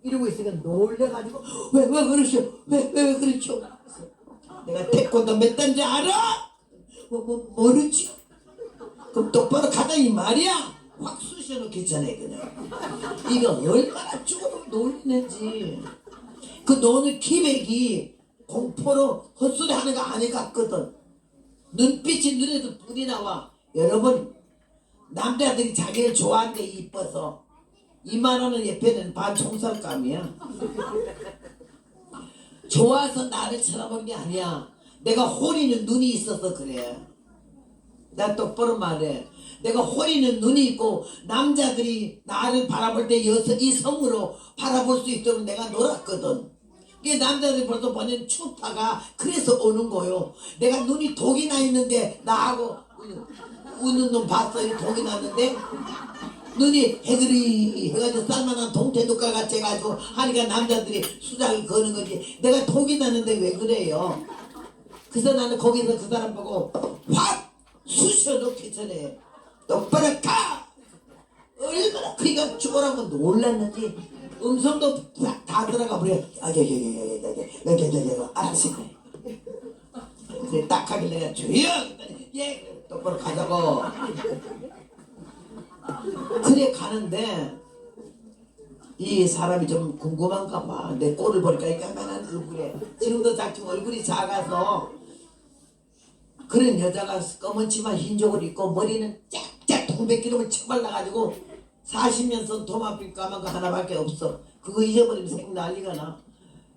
[SPEAKER 1] 이러고 있으니까 놀래가지고 왜 그러셔? 왜 그러셔? 내가 태권도 몇 단지 알아? 모르지? 그럼 똑바로 가다 이 말이야? 확 쑤셔놓기 전에 그냥 이거 얼마나 죽어도 놀리는지. 그 노는 기백이 공포로 헛소리 하는 거 아니 같거든. 눈빛이 눈에도 불이 나와. 여러분, 남자들이 자기를 좋아하는데 이뻐서 이만하는 옆에는 반총살감이야. 좋아서 나를 쳐다보는 게 아니야. 내가 호리는 눈이 있어서 그래. 나 똑바로 말해. 내가 호리는 눈이 있고 남자들이 나를 바라볼 때 이성으로 바라볼 수 있도록 내가 놀았거든. 그게 남자들이 벌써 보는 추파가 그래서 오는 거요. 내가 눈이 독이 나 있는데 나하고 웃는 놈 봤어요. 독이 났는데 눈이 해그리 해가지고 쌀만한 동태눈깔 같이 해가지고 하니까 남자들이 수작을 거는 거지. 내가 독이 났는데 왜 그래요? 그래서 나는 거기서 그 사람 보고 확 쑤셔놓기 전에 똑바로 가! 얼마나 그이가 죽어라고 놀랐는지 음성도 다 들어가 버려. 알았어. 그래 딱 하길래 내가 조용! 예! 똑바로 가자고. 그래 가는데 이 사람이 좀 궁금한가 봐. 내 꼴을 보니까 이까만한 얼굴에 지금도 작지만 얼굴이 작아서 그런 여자가 검은 치마 흰족을 입고 머리는 쫙쫙 동백기름을 쳐발라가지고 40년 선 도마빛 까만 거 하나밖에 없어. 그거 잊어버리면 생 난리가 나.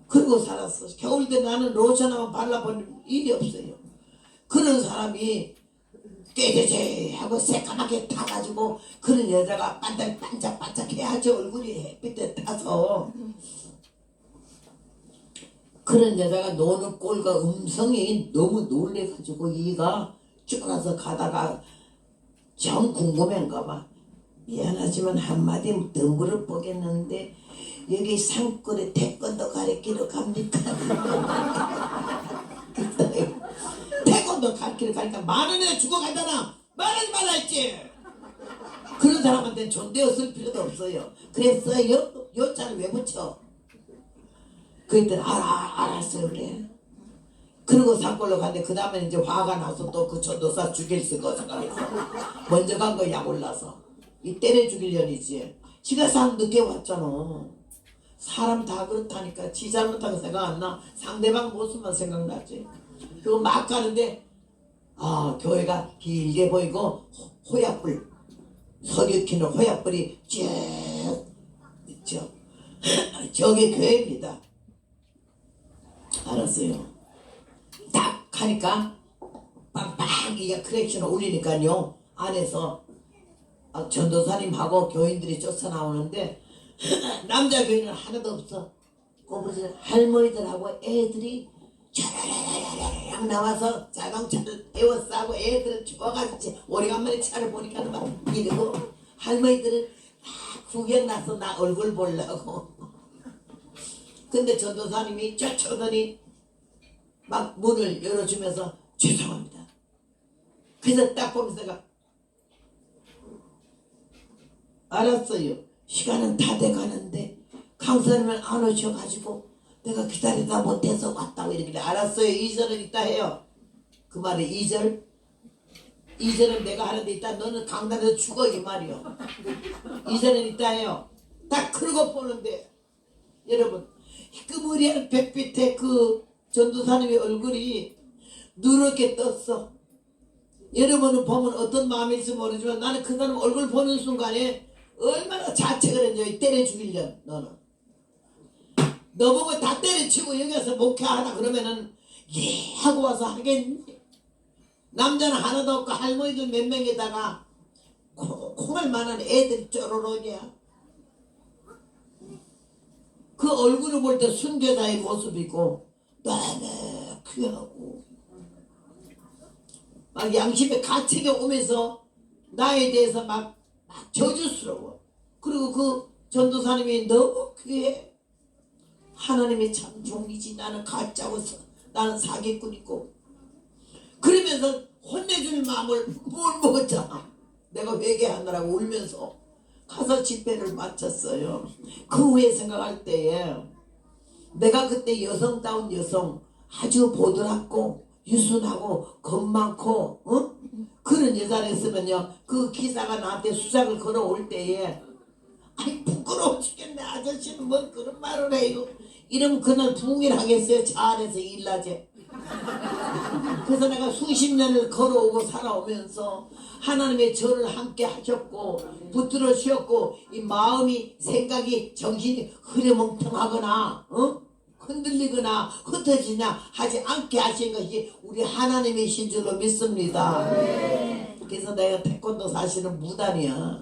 [SPEAKER 1] 그러고 살았어. 겨울 때 나는 로션 한번 발라본 일이 없어요. 그런 사람이 꾀개제 하고 새까맣게 타가지고 그런 여자가 반짝반짝 해야지 얼굴이 햇빛에 타서 그런 여자가 노는 꼴과 음성이 너무 놀래가지고 이가 쫄아서 가다가 정 궁금한가 봐. 미안하지만 한마디 더 물어보겠는데 여기 산골에 태권도 가르치러 갑니까? 태권도 가르치러 가니까 많은 애 죽어가잖아. 말하지 말라 했지. 그런 사람한테는 존대어 쓸 필요도 없어요. 그래서 여자를 왜 붙여? 그랬더니 알았어요 그래. 그리고 산골로 갔는데 그 다음에 이제 화가 나서 또 그 전도사 죽일 거 생각했어. 먼저 간 거 약 올라서 이 때려 죽이려니지. 지가 상 늦게 왔잖아. 사람 다 그렇다니까. 지 잘못한 거 생각 안 나. 상대방 모습만 생각나지. 그리고 막 가는데 교회가 길게 보이고 호약불 석유 키는 호약불이 쭉 있죠. 저게 교회입니다. 알았어요. 딱 하니까 빵빵 이게 크랙션을 울리니까요. 안에서 전도사님하고 교인들이 쫓아나오는데 남자 교인은 하나도 없어. 꼬부리 할머니들하고 애들이 촤라라라라락 나와서 자동차를 에워싸고 애들은 좋아가지고 오래간만에 차를 보니까 막 이러고 할머니들은 구경 나서 나 얼굴 보려고. 근데 전도사님이 쫓아오더니 막 문을 열어주면서 죄송합니다. 그래서 딱 보면서 내가 알았어요. 시간은 다 돼가는데 강사님은 안 오셔가지고 내가 기다리다 못해서 왔다고 이러길래 알았어요. 2절은 있다 해요. 그 말에 2절? 2절은 내가 하는데 있다 너는 강단에서 죽어 이 말이요. 2절은 있다 해요. 딱 그러고 보는데 여러분 그 머리하는 백빛에 그 전도사님의 얼굴이 누렇게 떴어. 여러분은 보면 어떤 마음일지 모르지만 나는 그 사람 얼굴 보는 순간에 얼마나 자책을 했냐. 때려 죽이려 너는. 너 보고 다 때려치고 여기 와서 목회하라 그러면은 예 하고 와서 하겠니? 남자는 하나도 없고 할머니들 몇 명에다가 콩알 만한 애들이 쪼로로냐. 그 얼굴을 볼 때 순교자의 모습이고 나네 귀하고 막 양심의 가책이 오면서 나에 대해서 막 저주스러워. 그리고 그 전도사님이 너무 귀해. 하나님이 참 종이지. 나는 가짜고 나는 사기꾼이고. 그러면서 혼내줄 마음을 뭘 먹었잖아. 내가 회개하느라고 울면서 가서 집회를 마쳤어요. 그 후에 생각할 때에 내가 그때 여성다운 여성 아주 보드랍고 유순하고 겁 많고 그런 여자를 했으면요 그 기사가 나한테 수작을 걸어올 때에 아니 부끄러워 죽겠네. 아저씨는 뭐 그런 말을 해요. 이러면 그날 부흥일하겠어요? 차 안에서 일나제. 그래서 내가 수십 년을 걸어오고 살아오면서 하나님의 저를 함께 하셨고 붙들어 주셨고 이 마음이 생각이 정신이 흐려멍텅하거나 흔들리거나 흩어지냐 하지 않게 하신 것이 우리 하나님이신 줄로 믿습니다. 그래서 내가 태권도 사실은 무단이야.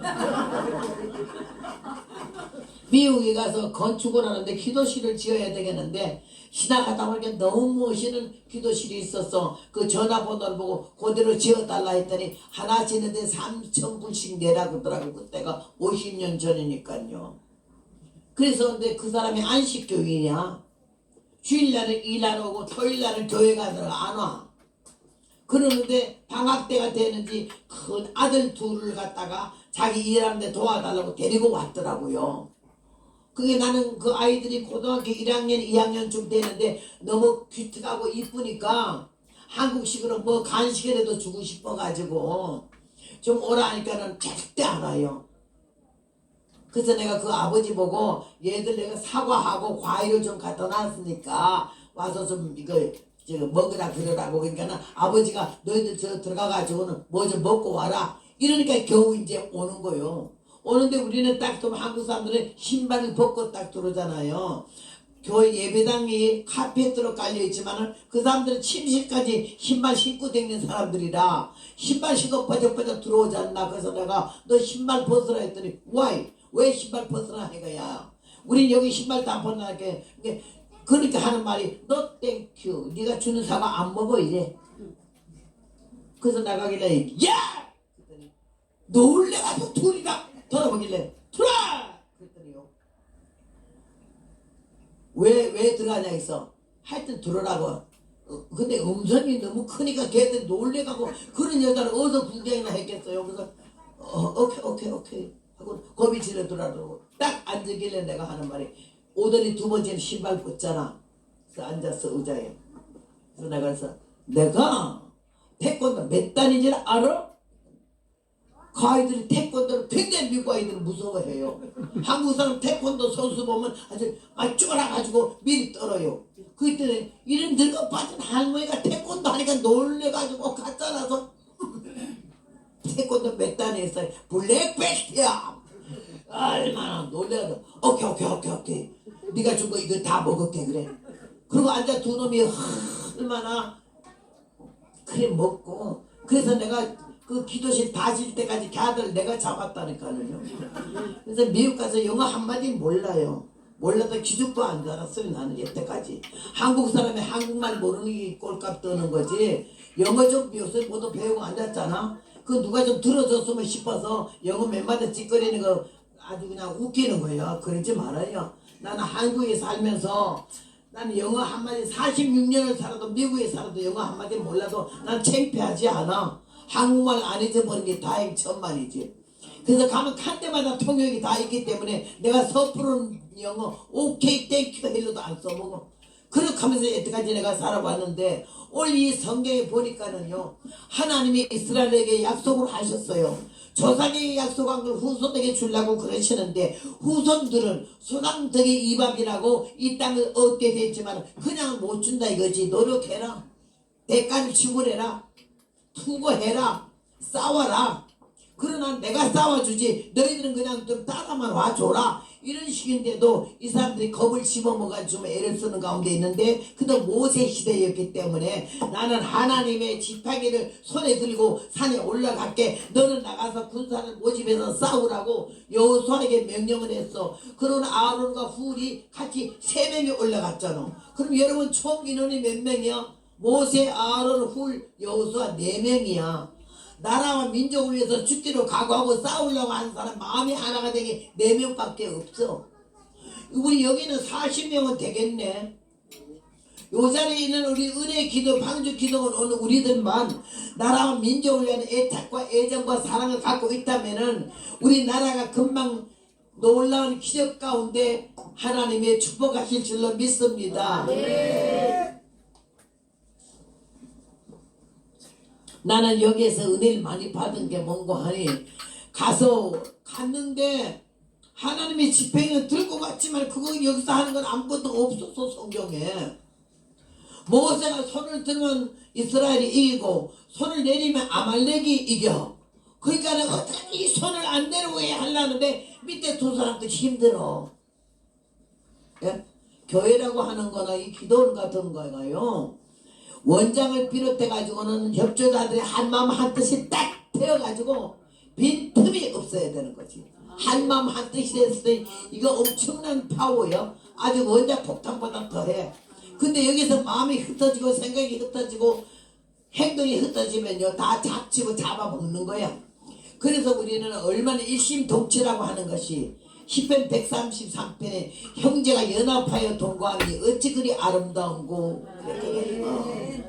[SPEAKER 1] 미국에 가서 건축을 하는데 기도실을 지어야 되겠는데 지나가다 보니까 너무 멋있는 기도실이 있었어. 그 전화번호를 보고 그대로 지어달라 했더니 하나 지는데 3,000불씩 내라고 하더라고. 그때가 50년 전이니까요. 그래서 근데 그 사람이 안식교인이야. 주일날은 일 안 오고 토요일날은 교회 가다가 안 와. 그러는데 방학 때가 되는지 큰 아들 둘을 갖다가 자기 일하는데 도와달라고 데리고 왔더라고요. 그게 나는 그 아이들이 고등학교 1학년, 2학년쯤 되는데 너무 귀특하고 이쁘니까 한국식으로 뭐 간식이라도 주고 싶어가지고 좀 오라 하니까는 절대 안 와요. 그래서 내가 그 아버지 보고 얘들 내가 사과하고 과일을 좀 갖다 놨으니까 와서 좀 이거 먹으라 그러라고. 그러니까는 아버지가 너희들 저 들어가가지고는 뭐 좀 먹고 와라 이러니까 겨우 이제 오는 거요. 오는데 우리는 딱 좀 한국 사람들은 신발을 벗고 딱 들어오잖아요. 교회 예배당이 카페트로 깔려있지만은 그 사람들은 침실까지 신발 신고 다니는 사람들이라 신발 신고 빠져빠져 들어오지 않나. 그래서 내가 너 신발 벗으라 했더니 why? 왜 신발 벗으라 해가야. 우린 여기 신발도 안 벗나게. 그러니까 하는 말이 너 땡큐 네가 주는 사과 안 먹어 이래. 그래서 나가길래 야! 그랬더니 놀래가지고 둘이다 돌아보길래 들어와! 그랬더니요 왜 들어가냐 했어. 하여튼 들어라고. 근데 음성이 너무 크니까 걔들 놀래가고 그런 여자를 어디서 구경이나 했겠어요. 그래서 오케이 하고 겁이 지르더라고. 딱 앉으길래 내가 하는 말이 오더니 두 번째는 신발 벗잖아. 그래서 앉았어 의자에. 그래서 내가 태권도 몇 단인지 알아? 그 아이들이 태권도를 굉장히 미국 아이들은 무서워해요. 한국 사람 태권도 선수 보면 아주 쫄아가지고 미리 떨어요. 그때 이런 늙어 빠진 할머니가 태권도 하니까 놀래가지고 갔잖아서 태권도 몇 단이 했어요. 블랙벨트야. 얼마나 놀래가지고 오케이 네가 준 거 이거 다 먹을게 그래. 그리고 앉아 두 놈이 얼마나 그래 먹고. 그래서 내가 그 기도실 다질 때까지 걔들 내가 잡았다니까요. 그래서 미국 가서 영어 한마디 몰라요. 몰라도 기죽도 안 알았어요. 나는 여태까지 한국 사람이 한국말 모르는 게 꼴값 떠는 거지. 영어 좀 요새 모두 배우고 앉았잖아. 그 누가 좀 들어줬으면 싶어서 영어 몇 마디 찌꺼리는 거 아주 그냥 웃기는 거예요. 그러지 말아요. 나는 한국에 살면서 나는 영어 한마디 46년을 살아도 미국에 살아도 영어 한마디 몰라도 난 창피하지 않아. 한국말 안 잊어버린 게 다행 천만이지. 그래서 가면 간 데마다 통역이 다 있기 때문에 내가 섣부른 영어 오케이 땡큐 헬로도 안 써먹어. 그렇게 하면서 여태까지 내가 살아왔는데 오늘 이 성경에 보니까는요 하나님이 이스라엘에게 약속을 하셨어요. 조상에게 약속한 걸 후손에게 주려고 그러시는데 후손들은 소당덕의 이밥이라고 이 땅을 얻게 됐지만 그냥 못 준다 이거지. 노력해라. 대가를 지불해라. 투고해라. 싸워라. 그러나 내가 싸워주지 너희들은 그냥 좀 따라만 와줘라 이런 식인데도 이 사람들이 겁을 집어먹어가지고 애를 쓰는 가운데 있는데 그도 모세 시대였기 때문에 나는 하나님의 지팡이를 손에 들고 산에 올라갈게. 너는 나가서 군사를 모집해서 싸우라고 여호수아에게 명령을 했어. 그러나 아론과 훌이 같이 3명이 올라갔잖아. 그럼 여러분 총 인원이 몇 명이야? 모세, 아론, 훌, 여호수아 4명이야. 나라와 민족을 위해서 죽기로 각오하고 싸우려고 하는 사람 마음이 하나가 되게 4명밖에 없어. 우리 여기는 40명은 되겠네. 요 자리에 있는 우리 은혜 기도, 방주 기도는 오늘 우리들만 나라와 민족을 위한 애착과 애정과 사랑을 갖고 있다면은 우리 나라가 금방 놀라운 기적 가운데 하나님의 축복하실 줄로 믿습니다. 나는 여기에서 은혜를 많이 받은 게 뭔고 하니 갔는데 하나님의 집행은 들고 갔지만 그거 여기서 하는 건 아무것도 없었어. 성경에 모세가 손을 들면 이스라엘이 이기고 손을 내리면 아말렉이 이겨. 그러니까 어떻게 이 손을 안 내려오게 하려는데 밑에 두 사람도 힘들어. 예? 교회라고 하는 거나 이 기도원 같은 거가요, 원장을 비롯해 가지고는 협조자들이 한마음 한뜻이 딱 되어가지고 빈틈이 없어야 되는 거지. 한마음 한뜻이 됐을 때 이거 엄청난 파워요. 아주 원자 폭탄보다 더해. 근데 여기서 마음이 흩어지고 생각이 흩어지고 행동이 흩어지면요 다 잡치고 잡아먹는 거야. 그래서 우리는 얼마나 일심동체라고 하는 것이 시편 133편에 형제가 연합하여 동거하니 어찌 그리 아름다운고 그랬거든.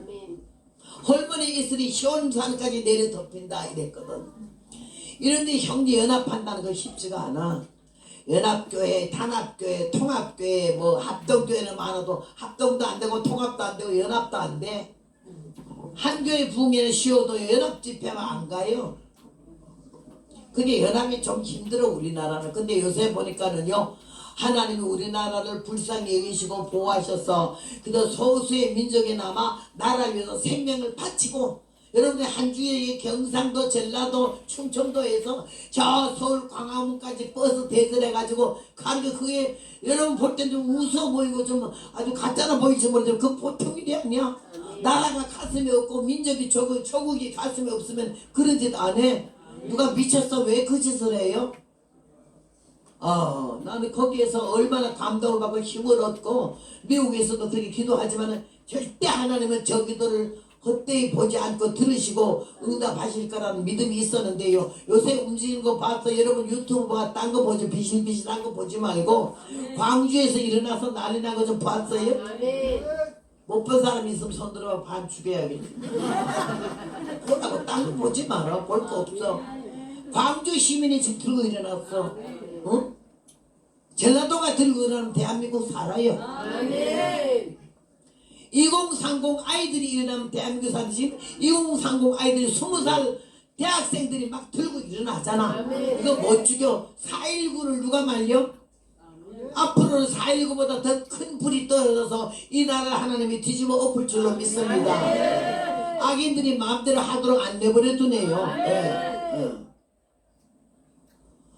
[SPEAKER 1] 홀문에 있으니 시온산까지 내려 덮인다 이랬거든. 이런데 형제 연합한다는 거 쉽지가 않아. 연합교회, 단합교회, 통합교회, 뭐 합동교회는 많아도 합동도 안 되고 통합도 안 되고 연합도 안 돼. 한 교회 부흥회는 쉬워도 연합 집회만 안 가요. 그게 연합이 좀 힘들어 우리나라는. 근데 요새 보니까는요 하나님이 우리나라를 불쌍히 여기시고 보호하셔서 그저 소수의 민족이나마 나라를 위해서 생명을 바치고, 여러분들 한 주에 경상도, 전라도, 충청도에서 저 서울 광화문까지 버스 대절해가지고 가는 그게 여러분 볼 땐 좀 웃어 보이고 좀 아주 가짜나 보일지 모르지만 그 보통 일이 아니야. 나라가 가슴에 없고 민족이 조국이 가슴에 없으면 그런 짓 안 해. 누가 미쳤어? 왜 그 짓을 해요? 나는 거기에서 얼마나 감동을 받고 힘을 얻고, 미국에서도 그렇게 기도하지만 절대 하나님은 저 기도를 헛되이 보지 않고 들으시고 응답하실 거라는 믿음이 있었는데요. 요새 움직이는 거 봐서 여러분 유튜브가 딴 거 보지, 비실비실한 거 보지 말고 광주에서 일어나서 난리 난 거 좀 봤어요? 못 본 사람이 있으면 손 들어봐. 반 죽여야겠지. 보라고 딴 거 보지 마라. 볼 거 없어. 광주 시민이 지금 들고 일어났어. 응? 전라도가 들고 일어나면 대한민국 살아요. 2030 아이들이 일어나면 대한민국 살지. 2030 아이들이 20살 대학생들이 막 들고 일어나잖아. 이거 못 죽여. 4.19를 누가 말려? 앞으로는 4.19보다 더 큰 불이 떨어져서 이 나라를 하나님이 뒤집어 엎을 줄로 믿습니다. 악인들이 마음대로 하도록 안 내버려 두네요.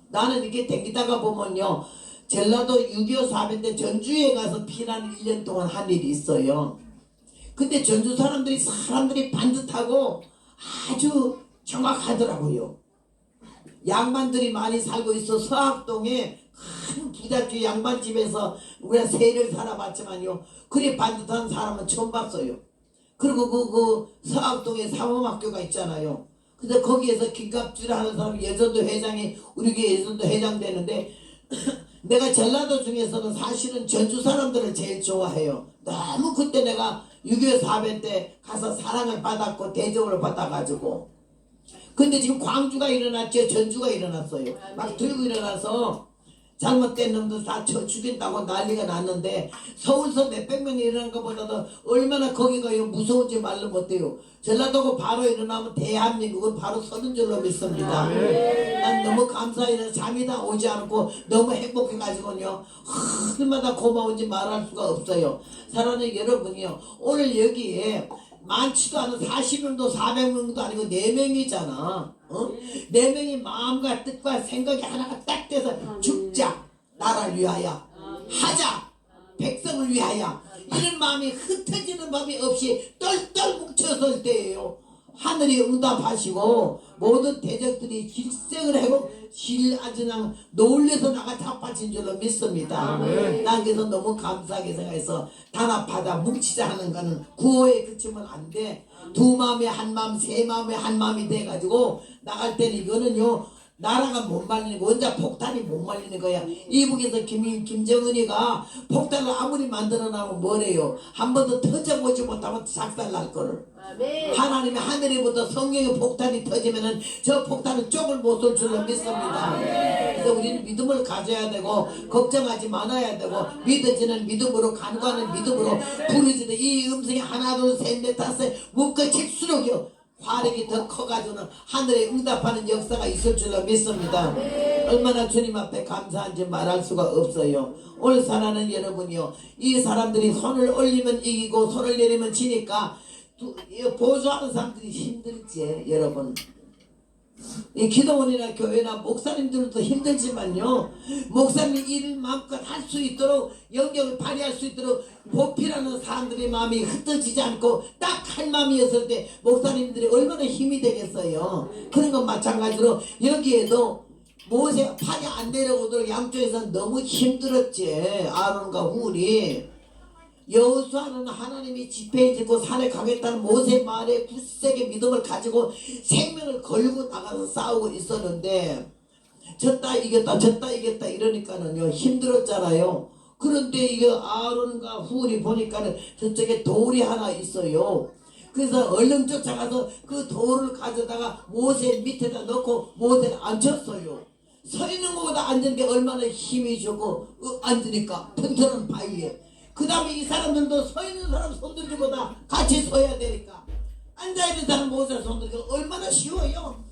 [SPEAKER 1] 나는 이렇게 댕기다가 보면요, 전라도 6.25 사변 때 전주에 가서 피난 1년 동안 한 일이 있어요. 근데 전주 사람들이 반듯하고 아주 정확하더라고요. 양반들이 많이 살고 있어. 서학동에 큰 부잣집 양반집에서 우리가 세를 살아봤지만요, 그리 반듯한 사람은 처음 봤어요. 그리고 그 서학동에 사범학교가 있잖아요. 근데 거기에서 김갑질 하는 사람, 예전도 회장이, 우리 교회 예전도 회장 되는데 내가 전라도 중에서는 사실은 전주 사람들을 제일 좋아해요. 너무 그때 내가 6.25 사변 때 가서 사랑을 받았고 대접을 받아가지고. 근데 지금 광주가 일어났죠. 전주가 일어났어요. 막 들고 일어나서 잘못된 놈들 다 죽인다고 난리가 났는데, 서울서 몇백 명이 일어난 것보다도 얼마나 거기가 무서운지 말로 못해요. 전라도가 바로 일어나면 대한민국은 바로 서는 줄로 믿습니다. 난 너무 감사해서 잠이 다 오지 않고 너무 행복해가지고요, 얼마나 고마운지 말할 수가 없어요. 사랑하는 여러분이요, 오늘 여기에 많지도 않은 40명도 400명도 아니고 4명이잖아. 4명이 마음과 뜻과 생각이 하나가 딱 돼서 죽자, 나라를 위하여 하자, 백성을 위하여, 이런 마음이 흩어지는 마음이 없이 똘똘 뭉쳤을 때예요. 하늘이 응답하시고 모든 대적들이 질색을 하고 아주 그냥 놀래서 나가 자빠진 줄로 믿습니다. 난 그래서 너무 감사하게 생각해서 단합하자, 뭉치자 하는 거는 구호에 그치면 안 돼. 두 마음에 한 마음, 세 마음에 한 마음이 돼가지고 나갈 때는 이거는요, 나라가 못 말리는 거, 원자 폭탄이 못 말리는 거야. 이북에서 김정은이가 폭탄을 아무리 만들어놔면 뭐래요? 한 번도 터져보지 못하면 작살날 거를. 하나님의 하늘에부터 성령의 폭탄이 터지면은 저 폭탄은 쪽을 못 쏠 줄로 믿습니다. 그래서 우리는 믿음을 가져야 되고 걱정하지 말아야 되고, 믿어지는 믿음으로, 간구하는 믿음으로 부르짖는 이 음성이 하나 둘 셋 넷 다섯 묶어질수록요 화력이 더 커가지고는 하늘에 응답하는 역사가 있을 줄로 믿습니다. 얼마나 주님 앞에 감사한지 말할 수가 없어요. 오늘 사랑하는 여러분이요, 이 사람들이 손을 올리면 이기고 손을 내리면 지니까 보조하는 사람들이 힘들지 여러분. 이 기도원이나 교회나 목사님들도 힘들지만요, 목사님 일을 마음껏 할 수 있도록 영역을 발휘할 수 있도록 보필하는 사람들의 마음이 흩어지지 않고 딱 한 마음이었을 때 목사님들이 얼마나 힘이 되겠어요. 그런 것 마찬가지로 여기에도 모세가 판이 안 내려오도록 양쪽에서 너무 힘들었지. 아론과 훌이. 여호수아는 하나님이 집회에 짓고 산에 가겠다는 모세 말에 굳세게 믿음을 가지고 생명을 걸고 나가서 싸우고 있었는데 졌다 이겼다 이러니까는요 힘들었잖아요. 그런데 이게 아론과 훌이 보니까는 저쪽에 돌이 하나 있어요. 그래서 얼른 쫓아가서 그 돌을 가져다가 모세 밑에다 넣고 모세를 앉혔어요. 서 있는 것보다 앉는 게 얼마나 힘이 좋고 앉으니까 튼튼한 바위에. 그 다음에 이 사람들도 서 있는 사람 손들기보다 같이 서야 되니까 앉아있는 사람 모세 손들기가 얼마나 쉬워요.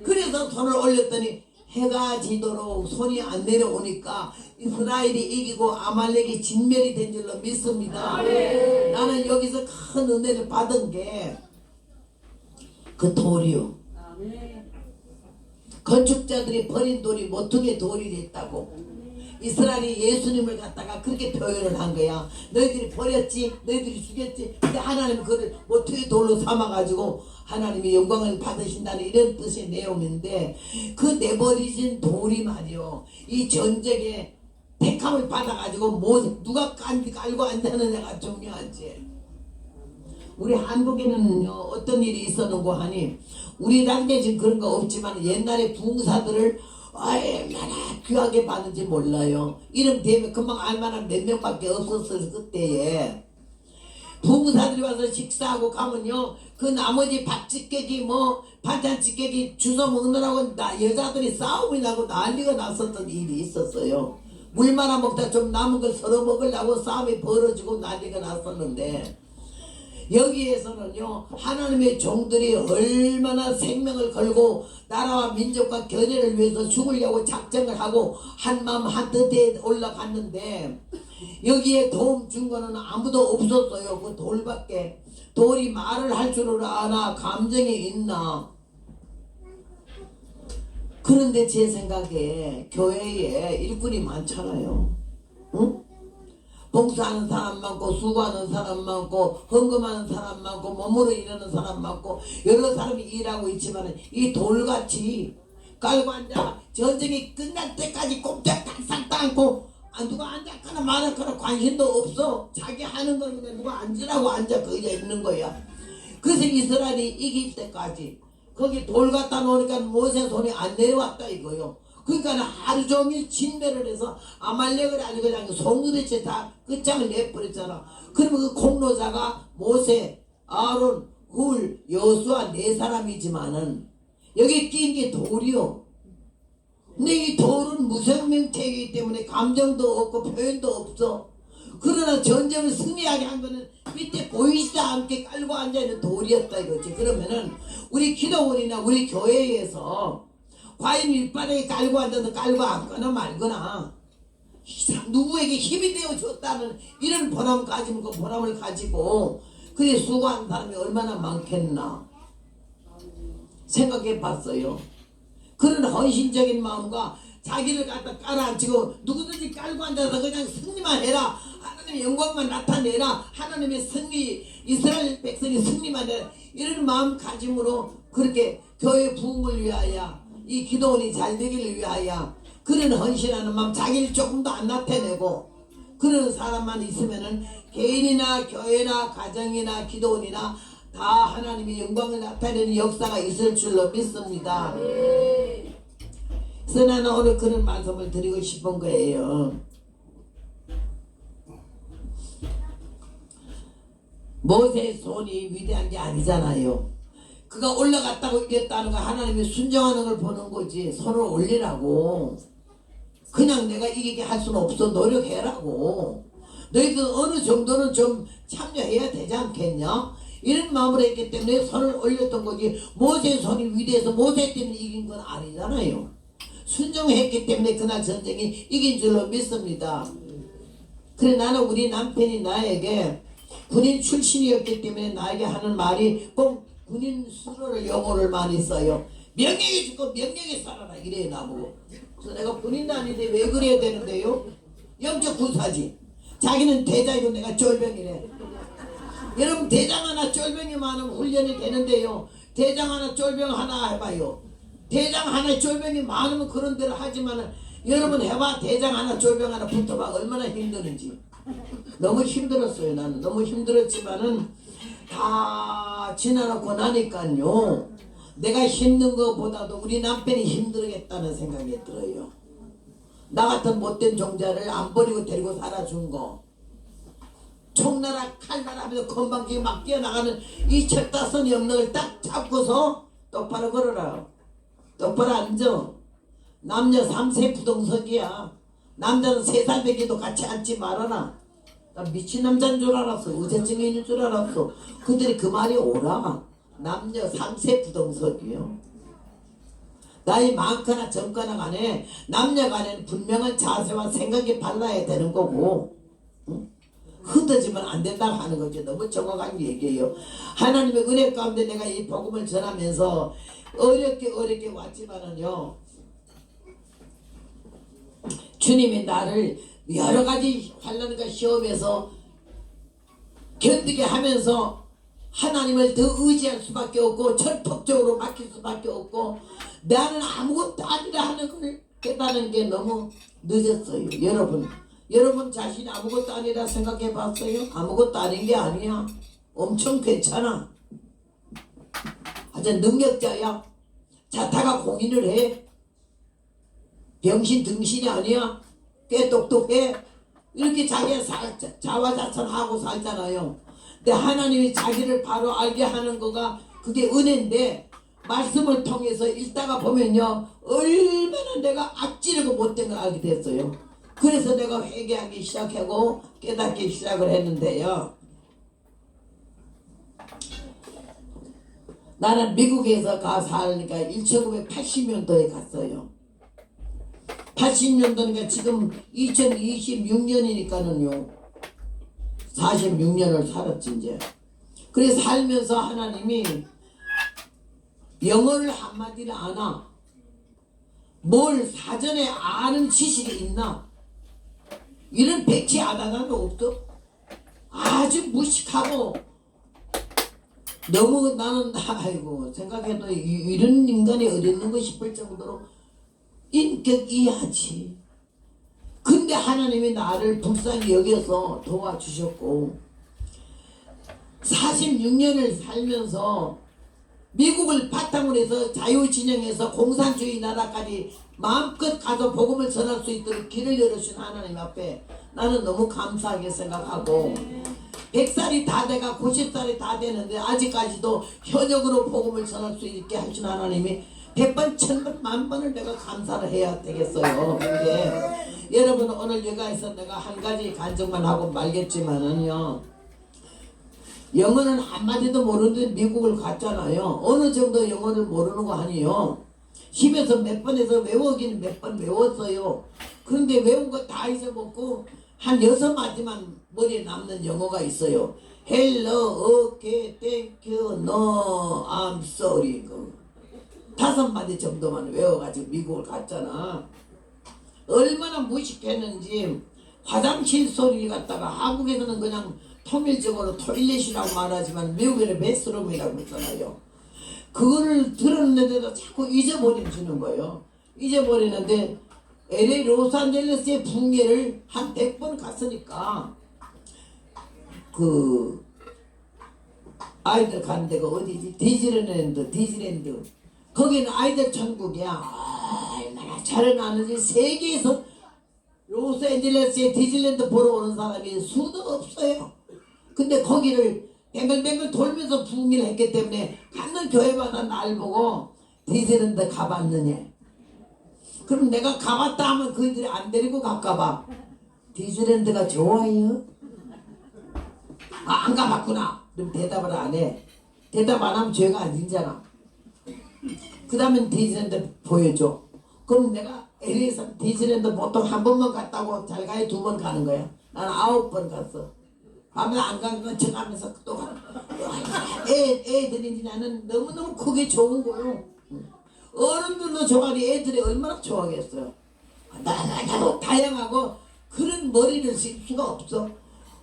[SPEAKER 1] 그래서 손을 올렸더니 해가 지도록 손이 안 내려오니까 이스라엘이 이기고 아말렉이 진멸이 된 줄로 믿습니다. 나는 여기서 큰 은혜를 받은 게 그 돌이요. 건축자들이 버린 돌이 모퉁이 돌이 됐다고. 이스라엘이 예수님을 갖다가 그렇게 표현을 한 거야. 너희들이 버렸지, 너희들이 죽였지. 근데 하나님은 그를 모퉁이 돌로 삼아가지고 하나님이 영광을 받으신다는 이런 뜻의 내용인데, 그 내버리신 돌이 말이요, 이 전쟁에 택함을 받아가지고 누가 깔고 앉았느냐가 중요하지. 우리 한국에는요 어떤 일이 있었는고 하니, 우리 당대 지금 그런 거 없지만 옛날에 부흥사들을 얼마나 귀하게 받는지 몰라요. 이름 대면 금방 알만한 몇 명밖에 없었어요. 그때에 부흥사들이 와서 식사하고 가면요, 그 나머지 밥집객이 뭐 반찬집객이 주워 먹느라고 여자들이 싸움이 나고 난리가 났었던 일이 있었어요. 물 말아 먹다 좀 남은 걸 서로 먹으려고 싸움이 벌어지고 난리가 났었는데, 여기에서는요 하나님의 종들이 얼마나 생명을 걸고 나라와 민족과 견해를 위해서 죽으려고 작정을 하고 한마음 한뜻에 올라갔는데, 여기에 도움 준 거는 아무도 없었어요. 그 돌밖에. 돌이 말을 할 줄을 아나, 감정이 있나. 그런데 제 생각에 교회에 일꾼이 많잖아요. 응? 봉사하는 사람 많고, 수고하는 사람 많고, 헌금하는 사람 많고, 몸으로 일하는 사람 많고, 여러 사람이 일하고 있지만 이 돌같이 깔고 앉아 전쟁이 끝날 때까지 꼼짝달싹도 않고, 누가 앉았거나 말았거나 관심도 없어. 자기 하는 건 그냥 누가 앉으라고 앉아 거기에 있는 거야. 그래서 이스라엘이 이길 때까지 거기 돌 갖다 놓으니까 모세 손이 안 내려왔다 이거요. 그러니까 하루 종일 진멸을 해서 아말렉을 아니고 그냥 송두리째 다 끝장을 내버렸잖아. 그러면 그 공로자가 모세, 아론, 훌, 여수아 네 사람이지만은 여기 끼인 게 돌이요. 근데 이 돌은 무생명체이기 때문에 감정도 없고 표현도 없어. 그러나 전쟁을 승리하게 한 거는 밑에 보이지도 않게 깔고 앉아있는 돌이었다 이거지. 그러면은 우리 기도원이나 우리 교회에서 과연 일바닥에 깔고 앉아서 깔고 앉거나 말거나 누구에게 힘이 되어줬다는 이런 보람을 가지고 그래 수고하는 사람이 얼마나 많겠나 생각해 봤어요. 그런 헌신적인 마음과 자기를 갖다 깔아앉히고 누구든지 깔고 앉아서 그냥 승리만 해라, 하나님의 영광만 나타내라, 하나님의 승리, 이스라엘 백성의 승리만 해라, 이런 마음가짐으로 그렇게 교회 부흥을 위하여 이 기도원이 잘 되기를 위하여 그런 헌신하는 마음, 자기를 조금도 안 나타내고 그런 사람만 있으면은 개인이나 교회나 가정이나 기도원이나 다 하나님의 영광을 나타내는 역사가 있을 줄로 믿습니다. 그래서 나는 오늘 그런 말씀을 드리고 싶은 거예요. 모세의 손이 위대한 게 아니잖아요. 그가 올라갔다고 이겼다는 거 하나님이 순종하는 걸 보는 거지. 손을 올리라고. 그냥 내가 이기게 할 수는 없어. 노력해라고. 너희들 어느 정도는 좀 참여해야 되지 않겠냐? 이런 마음으로 했기 때문에 손을 올렸던 거지 모세의 손이 위대해서 모세 때문에 이긴 건 아니잖아요. 순종했기 때문에 그날 전쟁이 이긴 줄로 믿습니다. 그래 나는 우리 남편이 나에게 군인 출신이었기 때문에 나에게 하는 말이 꼭 군인 수로를 영어를 많이 써요. 명예에 죽고 명예에 살아라 이래요 나보고. 그래서 내가 군인도 아닌데 왜 그래야 되는데요? 영적 군사지. 자기는 대장이고 내가 쫄병이래. 여러분 대장 하나 쫄병이 많으면 훈련이 되는데요. 대장 하나 쫄병 하나 해봐요. 대장 하나 쫄병이 많으면 그런 대로 하지만은 여러분 해봐. 대장 하나 쫄병 하나 붙어봐. 얼마나 힘드는지. 너무 힘들었어요. 나는 너무 힘들었지만은 다 지나놓고 나니까요. 내가 힘든 것보다도 우리 남편이 힘들겠다는 생각이 들어요. 나 같은 못된 종자를 안 버리고 데리고 살아준 거. 총나라 칼나라 하면서 건방지게 막 뛰어나가는 이 철다선 영역을 딱 잡고서 똑바로 걸어라. 똑바로 앉아. 남녀 3세 부동석이야. 남자는 3살 배기도 같이 앉지 말아라. 나 미친 남자인 줄 알았어. 의사증에 있는 줄 알았어. 그들이 그 말이 오라. 남녀 3세 부동석이요. 나이 많거나 적거나 간에 남녀 간에는 분명한 자세와 생각이 달라야 되는 거고 흩어지면 안 된다고 하는 거죠. 너무 정확한 얘기예요. 하나님의 은혜 가운데 내가 이 복음을 전하면서 어렵게 왔지만은요. 주님이 나를 여러 가지 환난과 시험에서 견디게 하면서 하나님을 더 의지할 수밖에 없고 철떡적으로 맡길 수밖에 없고 나는 아무것도 아니라 하는 걸 깨닫는 게 너무 늦었어요. 여러분 자신이 아무것도 아니라 생각해 봤어요? 아무것도 아닌 게 아니야. 엄청 괜찮아. 아주 능력자야. 자타가 공인을 해. 병신 등신이 아니야. 꽤 똑똑해. 이렇게 자기가 자화자찬하고 살잖아요. 근데 하나님이 자기를 바로 알게 하는 거가 그게 은혜인데 말씀을 통해서 읽다가 보면요. 얼마나 내가 악질하고 못된 걸 알게 됐어요. 그래서 내가 회개하기 시작하고 깨닫기 시작을 했는데요. 나는 미국에서 가 살니까 1980년도에 갔어요. 80년도니까 지금 2026년이니까는요. 46년을 살았지 이제. 그래서 살면서 하나님이 영어를 한마디를 아나 뭘 사전에 아는 지식이 있나 이런 백치 아다가도 없어. 아주 무식하고 너무 나는 아이고 생각해도 이런 인간이 어디 있는가 싶을 정도로 인격 이하지. 근데 하나님이 나를 불쌍히 여겨서 도와주셨고 46년을 살면서 미국을 바탕으로 해서 자유진영에서 공산주의 나라까지 마음껏 가서 복음을 전할 수 있도록 길을 열어주신 하나님 앞에 나는 너무 감사하게 생각하고 100살이 다 돼가 90살이 다 되는데 아직까지도 현역으로 복음을 전할 수 있게 하신 하나님이 100번, 1000번, 10,000번을 내가 감사를 해야 되겠어요. 근데 여러분 오늘 여기에서 내가 한 가지 간증만 하고 말겠지만은요. 영어는 한마디도 모르는데 미국을 갔잖아요. 어느 정도 영어를 모르는 거 아니에요. 집에서 몇 번 해서 외우기는 몇 번 외웠어요. 그런데 외운 거 다 잊어먹고 한 6마디만 머리에 남는 영어가 있어요. Hello, okay, thank you, no, I'm sorry. 5마디 정도만 외워가지고 미국을 갔잖아. 얼마나 무식했는지 화장실 소리 갖다가 한국에서는 그냥 통일적으로 토일렛이라고 말하지만 미국에는 베스트룸이라고 그러잖아요. 그거를 들었는데도 자꾸 잊어버려주는 거예요. 잊어버리는데 LA 로스앤젤레스의 붕괴를 한 100번 갔으니까 그 아이들 가는 데가 어디지? 디즈니랜드 거기는 아이들 천국이야. 얼마나 잘 아는지 세계에서 로스앤젤레스의 디즈니랜드 보러 오는 사람이 수도 없어요. 근데 거기를 뱅글뱅글 돌면서 붕괴를 했기 때문에 가는 교회마다 날 보고 디즈니랜드 가봤느냐. 그럼 내가 가봤다 하면 그들이 안 데리고 갈까봐 디즈니랜드가 좋아요? 안 가봤구나. 그럼 대답을 안 해. 대답 안 하면 죄가 아니잖아. 그 다음에 디즈니랜드 보여줘. 그럼 내가 LA에서 디즈니랜드 보통 한 번만 갔다고 잘 가야 2번 가는 거야. 나는 9번 갔어. 밤에 안 간 건 척하면서 또 가. 애들이 나는 너무너무 크게 좋은 거요. 어른들도 좋아하니 애들이 얼마나 좋아하겠어요. 나도 다양하고 그런 머리를 쓸 수가 없어.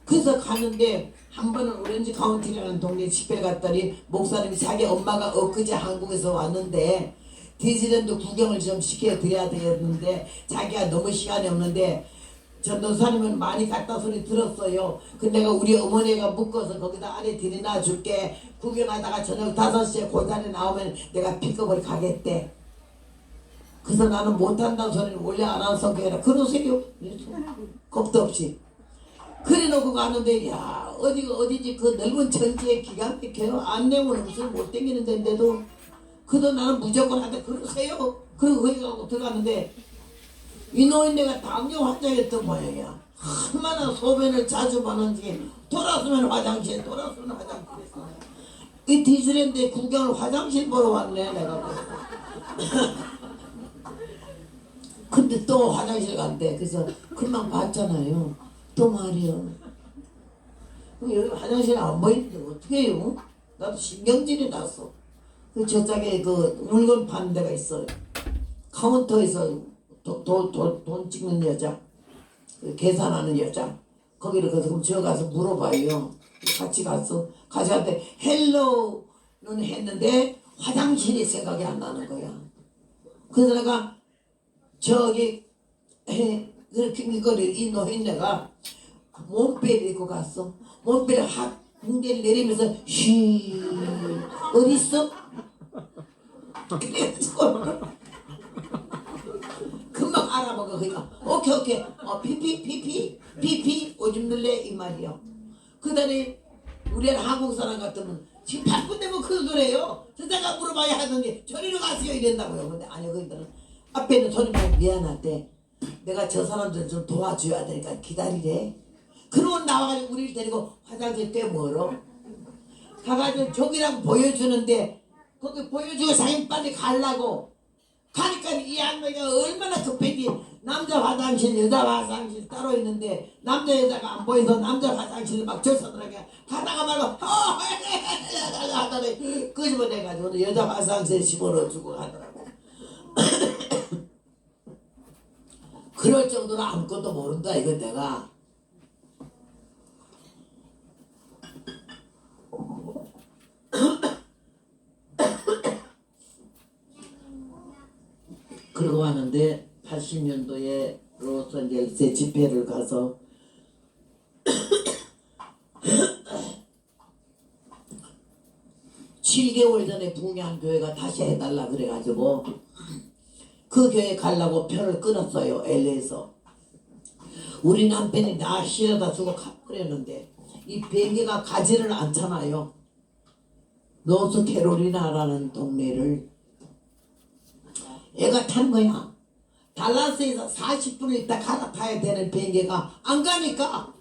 [SPEAKER 1] 그래서 갔는데 한 번은 오렌지 카운티라는 동네 집회를 갔더니 목사님이 자기 엄마가 엊그제 한국에서 왔는데 디즈니랜드 구경을 좀 시켜드려야 되겠는데 자기가 너무 시간이 없는데 전도사님은 많이 갔다 소리 들었어요. 근데 내가 우리 어머니가 묶어서 거기다 안에 들여놔 줄게. 구경하다가 저녁 5시에 고단에 나오면 내가 픽업을 가겠대. 그래서 나는 못한다는 소리는 원래 안 하는 성격이라 그러세요. 겁도 없이. 그래 놓고 가는데 야 어디가 어디지 그 넓은 천지에 기가 막혀요. 안내면 무슨 못 땡기는 데인데도 그래도 나는 무조건 한테 그러세요. 그리고 거기 가고 들어갔는데 이 노인네가 당뇨 환자였던 모양이야. 얼마나 소변을 자주 보는지 돌아서면 화장실 돌아서면 화장실. 이 디즈니랜드 구경을 화장실 보러 왔네 내가. 근데 또 화장실 간대. 그래서 금방 봤잖아요. 또 말이요. 여기 화장실 안 보이는데 어떻게 해요? 나도 신경질이 났어. 그 저쪽에 그 물건 파는 데가 있어요. 카운터에서 돈 찍는 여자, 그 계산하는 여자. 거기를 그럼 저 가서 물어봐요. 같이 갔어. 같이 갔는데 헬로는 했는데 화장실이 생각이 안 나는 거야. 그래서 내가 저기 이거를 이 노인네가 몸빼를 입고 갔어. 몸빼를 확 붕대를 내리면서 쉬 어디 있어? 그래서 금방 알아보고 그니까 오케이 피피 오줌 눌래 이 말이요. 그다음에 우리는 한국 사람 같으면 지금 바쁜 데면 그 소리예요. 저자가 물어봐야 하더니 저리로 가세요 이랬다고요. 근데 아니요 그들은 앞에는 소리만 미안한데 내가 저 사람들 좀 도와줘야 되니까 기다리래. 그러고 나와가지고 우리를 데리고 화장실 꽤 멀어. 가가지고 저기랑 보여주는데 거기 보여주고 자기 빨리 가려고 가니까 이 양반이가 얼마나 급했지. 남자 화장실 여자 화장실 따로 있는데 남자 여자가 안 보여서 남자 화장실을 막 절사들하게 가다가 말고 하더니 끄집어내가지고 여자 화장실에 집어넣어주고 하더라고. 그럴 정도로 아무것도 모른다 이건 내가. 그러고 왔는데 80년도에 로스앤젤레스에 집회를 가서 7개월 전에 붕괴한 교회가 다시 해달라 그래가지고 그 교회 가려고 표를 끊었어요. LA에서. 우리 남편이 나 실어다 주고 가버렸는데 이 비행기가 가지를 않잖아요. 노스캐롤리나라는 동네를 애가 탄 거야. 달라스에서 40분을 있다 갈아타야 되는 비행기가 안 가니까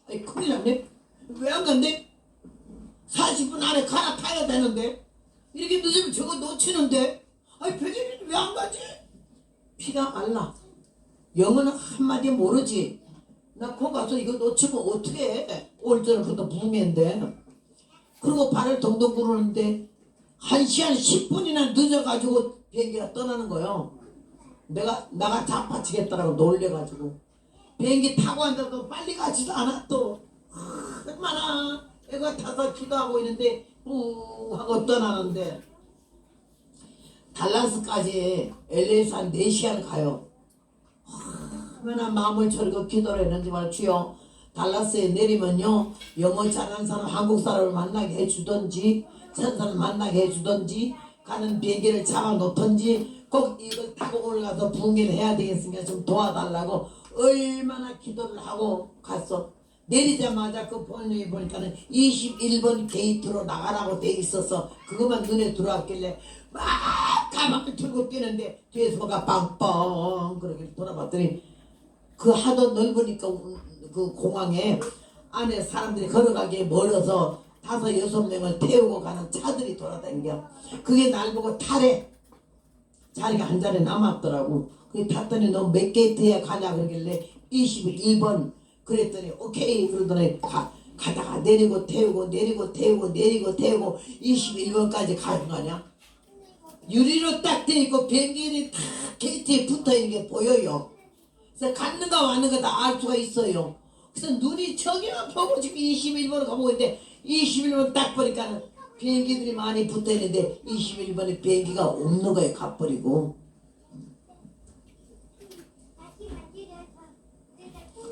[SPEAKER 1] 아이 큰일 났네. 왜 안 간대? 40분 안에 갈아타야 되는데 이렇게 늦으면 저거 놓치는데 아이 비행기는 왜 안 가지? 피가 말라. 영어는 한마디 모르지. 나 거 가서 이거 놓치면 어떻게 해? 올 때부터 붕괴인데. 그리고 발을 동동 구르는데 1시간 10분이나 늦어가지고 비행기가 떠나는 거예요. 나가 자빠지겠다라고 놀래가지고 비행기 타고 앉아도 빨리 가지도 않아. 또 얼마나 애가 타서 기도하고 있는데 뿌 하고 떠나는데 달라스까지 LA에서 한 4시간 가요. 얼마나 마음을 졸이고 기도를 했는지 말주요. 달라스에 내리면요 영어 잘하는 사람 한국 사람을 만나게 해주던지 천 사람 만나게 해주던지 가는 비행기를 잡아놓던지 꼭 이걸 타고 올라가서 붕괴를 해야 되겠으니까 좀 도와달라고 얼마나 기도를 하고 갔어. 내리자마자 그 본능이 보니까는 21번 게이트로 나가라고 돼 있어서 그것만 눈에 들어왔길래 막 가만히 들고 뛰는데 뒤에서 뭐가 빵빵 그렇게 돌아봤더니 그 하도 넓으니까 그 공항에 안에 사람들이 걸어가기에 멀어서 5, 6명을 태우고 가는 차들이 돌아다녀. 그게 날 보고 타래. 자리가 한 자리 남았더라고. 그게 탔더니 너 몇 게이트에 가냐 그러길래 21번. 그랬더니 오케이 그러더니 가다가 내리고 태우고 내리고 태우고 내리고 태우고 21번까지 가는 거 아니야? 유리로 딱 돼있고 비행기들이 다 게이트에 붙어있는 게 보여요. 그래서 갔는가 왔는가 다 알 수가 있어요. 그래서 눈이 저기만 보고 지금 21번을 가보고 있는데 21번 딱 보니까 비행기들이 많이 붙어있는데 21번에 비행기가 없는 거예요. 가버리고.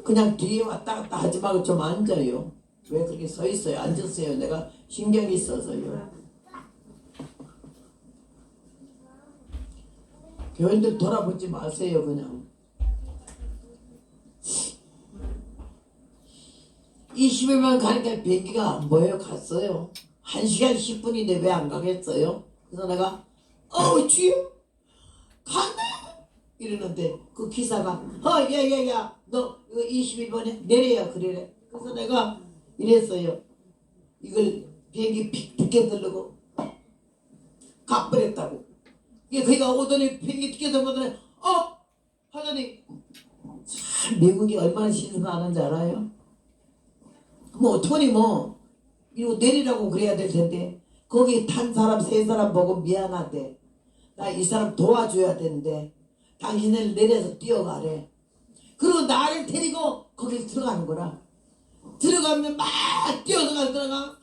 [SPEAKER 1] 그냥 뒤에 왔다 갔다 하지 말고 좀 앉아요. 왜 그렇게 서 있어요? 앉았어요. 내가 신경이 있어서요. 교인들 돌아보지 마세요. 그냥 21만 가니까 비행기가 안 보여요. 갔어요. 1시간 10분인데 왜 안 가겠어요? 그래서 내가 주여 간다 이러는데 그 기사가 야야야 너 이거 21번에 내려야 그래. 그래서 내가 이랬어요. 이걸 비행기 픽 들르고 가버렸다고. 이게 그가 오더니 비행기 픽 들고더니 하더니 참 미국이 얼마나 신선하는지 알아요? 뭐 토니 뭐 이거 내리라고 그래야 될 텐데 거기 탄 사람 3사람 보고 미안하대. 나 이 사람 도와줘야 되는데 당신을 내려서 뛰어가래. 그리고 나를 데리고 거기 들어가는 거라. 들어가면 막 뛰어들어가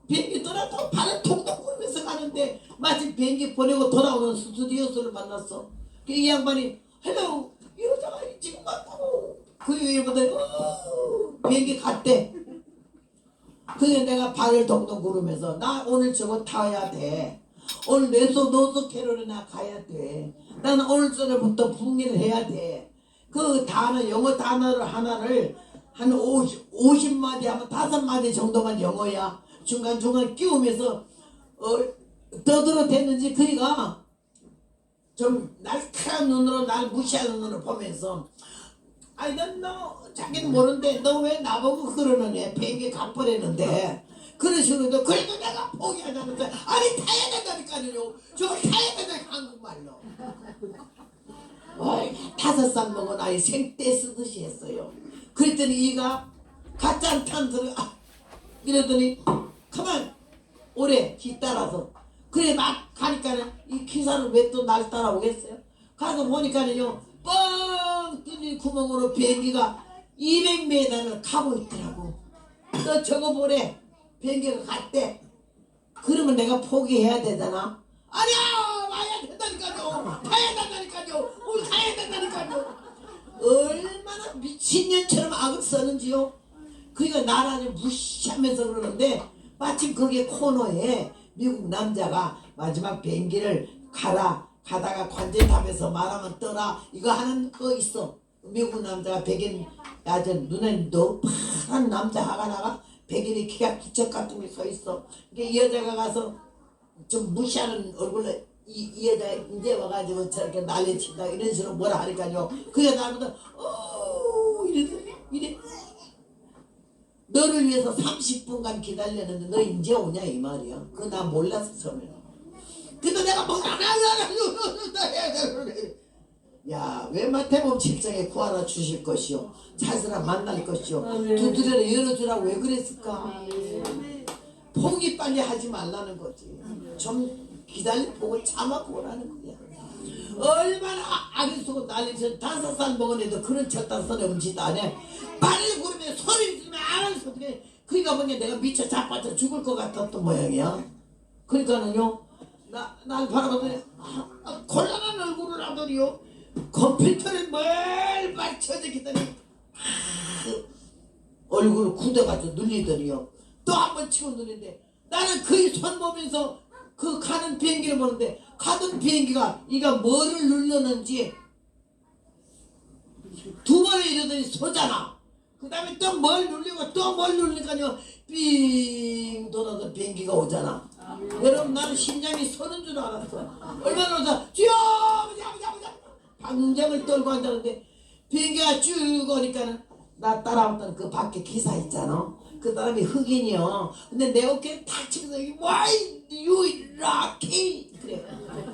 [SPEAKER 1] 비행기 떠나도 발을 통통 굴면서 가는데 마침 비행기 보내고 돌아오는 스튜디오스를 만났어. 이 양반이 헬로 이 여자가 지금 왔다고. 그 일보다 비행기 갔대. 그게 내가 발을 동동 구르면서 나 오늘 저거 타야 돼. 오늘 노스 캐롤리나 가야 돼. 나는 오늘 저녁부터 북미를 해야 돼. 그 단어 영어 단어를 하나를 한 50마디 하면 5마디 정도만 영어야. 중간중간 끼우면서 떠들어 댔는지 그이가 좀 날카로운 눈으로 날 무시하는 눈으로 보면서 아니 너 자기는 모르는데 너 왜 나보고 그러는 애 비행기 가버리는데 그런 식으로 그래도 내가 포기하자면서 아니 타야 된다니까요. 저걸 타야 된다니까 한국말로. 5살 먹은 아이 생떼 쓰듯이 했어요. 그랬더니 이가 가짜 탄 들어 이러더니 가만 오래 뒤따라서 그래 막 가니까는 이 기사는 왜 또 날 따라오겠어요? 가서 보니까는요 뻥 뚫린 구멍으로 비행기가 200m를 가고 있더라고. 너 저거 보래 비행기가 갔대. 그러면 내가 포기해야 되잖아. 아니야 와야 된다니까요. 가야 된다니까요. 우리 가야 된다니까요. 얼마나 미친년처럼 악을 써는지요. 그러니까 나라를 무시하면서 그러는데 마침 거기에 코너에 미국 남자가 마지막 비행기를 가다가 관제탑에서 말하면 떠라 이거 하는 거 있어. 미국 남자가 백인 야전 눈에 너 파란 남자 하나가 백인이 키가 기척 같은 게 서 있어. 이 여자가 가서 좀 무시하는 얼굴로 이 여자 이제 와가지고 저렇게 난리친다 이런 식으로 뭐라 하니까요. 그 여자 나보다 이래 너를 위해서 30분간 기다렸는데 너 이제 오냐 이 말이야. 그거 나 몰랐어 처음에. 근데 내가 뭐 왜 마태복음 7장에 구하라 주실 것이요 찾으라 만날 것이요 두드려라 열어주라고 왜 그랬을까? 포기 빨리 하지 말라는 거지. 좀 기다려보고 참아보라는 거야. 얼마나 악을 쓰고 난리쳐 5살 먹은 애도 그런 철단선에 음지도 안 해. 발을 구르면 소리를 지르면 안 해서 어떻게 그러니까 보니 내가 미쳐 자빠져 죽을 것 같았던 모양이야. 그러니까는요 날 바라보더니 곤란한 얼굴을 하더니요 컴퓨터를 뭘 맞춰서 기다니 얼굴을 굳어가지고 눌리더니요 또 한 번 치고 눌리는데 나는 그의 손 보면서 그 가는 비행기를 보는데 가던 비행기가 이가 뭐를 눌렀는지 2번을 이러더니 쏘잖아. 그 다음에 또 뭘 눌리고 또 뭘 눌리니까요 삥 돌아서 비행기가 오잖아. 여러분 나는 심장이 서는 줄 알았어. 얼마나 오자 주여 방장을 떨고 앉았는데 비행기가 쭉 오니까는 나 따라왔던 그 밖에 기사 있잖아. 그 사람이 흑인이요. 근데 내 어깨에 탁 치면서 Why you lucky? 그래.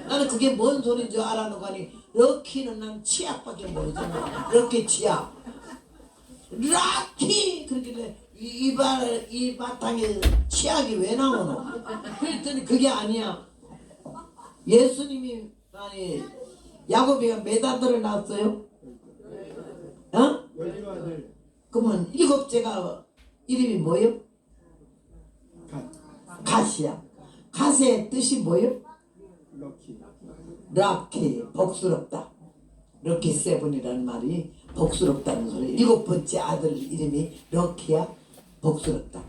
[SPEAKER 1] 나는 그게 뭔 소리인 줄 알아는 거니 럭키는 난 치약밖에 모르잖아. 럭키 치약. 럭키 그렇게 이 바탕에 치약이 왜 나오노? 그랬더니 그게 아니야. 예수님이 아니 야곱이가 몇 아들을 낳았어요? 어?
[SPEAKER 2] 열두 아들.
[SPEAKER 1] 그러면 일곱째가 이름이 뭐예요?
[SPEAKER 2] 갓.
[SPEAKER 1] 갓이야. 갓의 뜻이 뭐예요?
[SPEAKER 2] 럭키.
[SPEAKER 1] 럭키 복스럽다. 럭키 세븐이라는 말이 복스럽다는 소리. 일곱 번째 아들 이름이 럭키야. 복스럽다.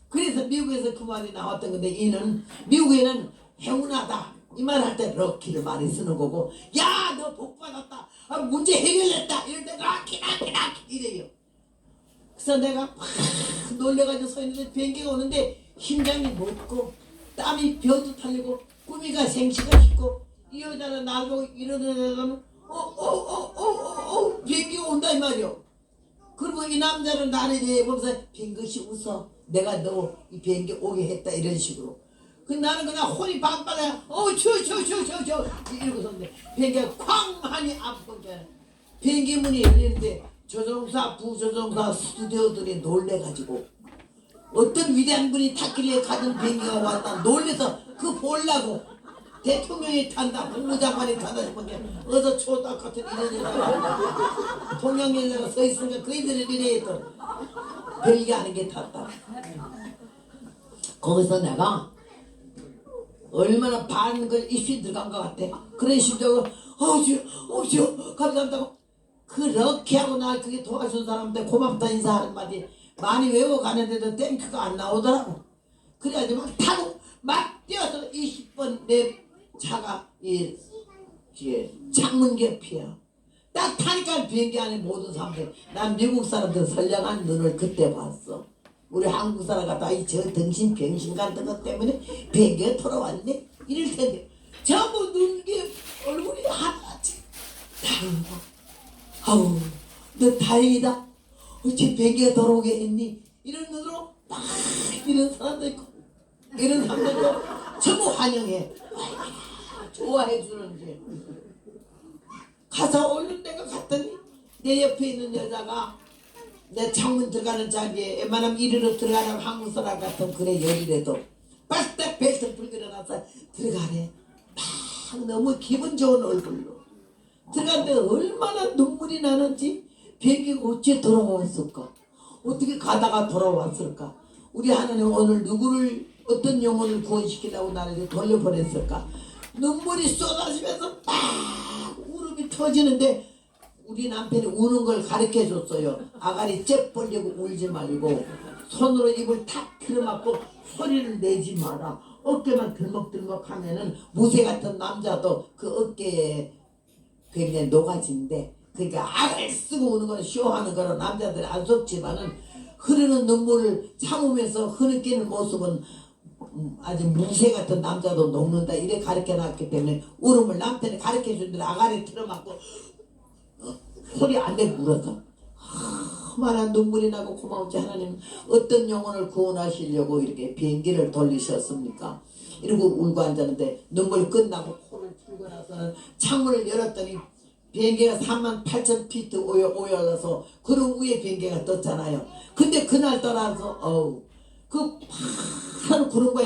[SPEAKER 1] 그래서 미국에서 그 말이 나왔던 건데 이는 미국에는 행운하다 이 말 할 때 럭키를 많이 쓰는 거고 야 너 복 받았다 문제 해결했다 이럴 때 럭키 이래요. 그래서 내가 막 놀래가지고 서 있는데 비행기가 오는데 심장이 멎고 땀이 벼도 탈리고 꾸미가 생시가 싶고 이 여자는 날 보고 이러는 애는 비행기가 온다 이 말이요. 그리고 이 남자는 나를 내보면서 빙긋이 웃어. 내가 너 이 비행기 오게 했다 이런 식으로. 그 나는 그냥 혼이 반바닥에 추워 이러고 섰는데 비행기가 쾅 하니 앞으로 비행기 문이 열리는데 조종사 부조종사 스튜디오들이 놀래가지고 어떤 위대한 분이 탔길래 가던 비행기가 왔다 놀래서 그 보려고 대통령이 탄다 국무장관이 탄다 싶은데 어서 초딱 같은 이런 여자가 통영에다가 서 있으니까 그이들이 이래 또 별게 아닌 게 탔다. 거기서 내가 얼마나 반 걸 입이 들어간 것 같아. 그런 심정으로 주여 감사합니다. 그 럭키하고 나 그게 도와준 사람한테 고맙다 인사하는 말이 많이 외워가는데도 땡큐가 안 나오더라고. 그래가지고 막 타고 막 뛰어서 20번 내 차가 이 창문 겹이야. 딱 타니까 비행기 안에 모든 사람들 난 미국 사람들 선량한 눈을 그때 봤어. 우리 한국 사람 같다 저 등신 병신 같은 것 때문에 비행기에 돌아왔네 이럴 텐데 전부 눈게 얼굴이 하얗지. 아우 너 다행이다. 어째 비행기에 돌아오게 했니? 이런 눈으로 막 이런 사람도 있고 이런 사람들도 전부 환영해. 좋아해 주는지. 가서 얼른 내가 갔더니 내 옆에 있는 여자가 내 창문 들어가는 자리에 웬만하면 이리로 들어가는 한국 사람 같은 그래 열이라도 빨딱 벨트 불고 일어나서 들어가네. 막 너무 기분 좋은 얼굴로 들어갔는데 얼마나 눈물이 나는지 비행기가 어째 돌아왔을까? 어떻게 가다가 돌아왔을까? 우리 하나님 오늘 누구를 어떤 영혼을 구원시키려고 나를 돌려보냈을까? 눈물이 쏟아지면서 막 울음이 터지는데 우리 남편이 우는 걸 가르쳐 줬어요. 아가리 쩍 벌리고 울지 말고 손으로 입을 탁 틀어막고 소리를 내지 마라. 어깨만 들먹들먹 하면은 무쇠 같은 남자도 그 어깨에 굉장히 녹아진대. 그러니까 악을 쓰고 우는 건 쇼하는 거는 남자들이 안 속지만은 흐르는 눈물을 참으면서 흐느끼는 모습은 아주 무쇠 같은 남자도 녹는다 이래 가르쳐 놨기 때문에 울음을 남편이 가르쳐 준 대로 아가리 틀어막고 소리 안 내고 울어서 얼마나 눈물이 나고 고마운지 하나님 어떤 영혼을 구원하시려고 이렇게 비행기를 돌리셨습니까? 이러고 울고 앉았는데 눈물 끝나고 코를 풀고 나서는 창문을 열었더니 비행기가 38,000피트 올라서 구름 위에 비행기가 떴잖아요. 근데 그날따라서 그 파란 구름과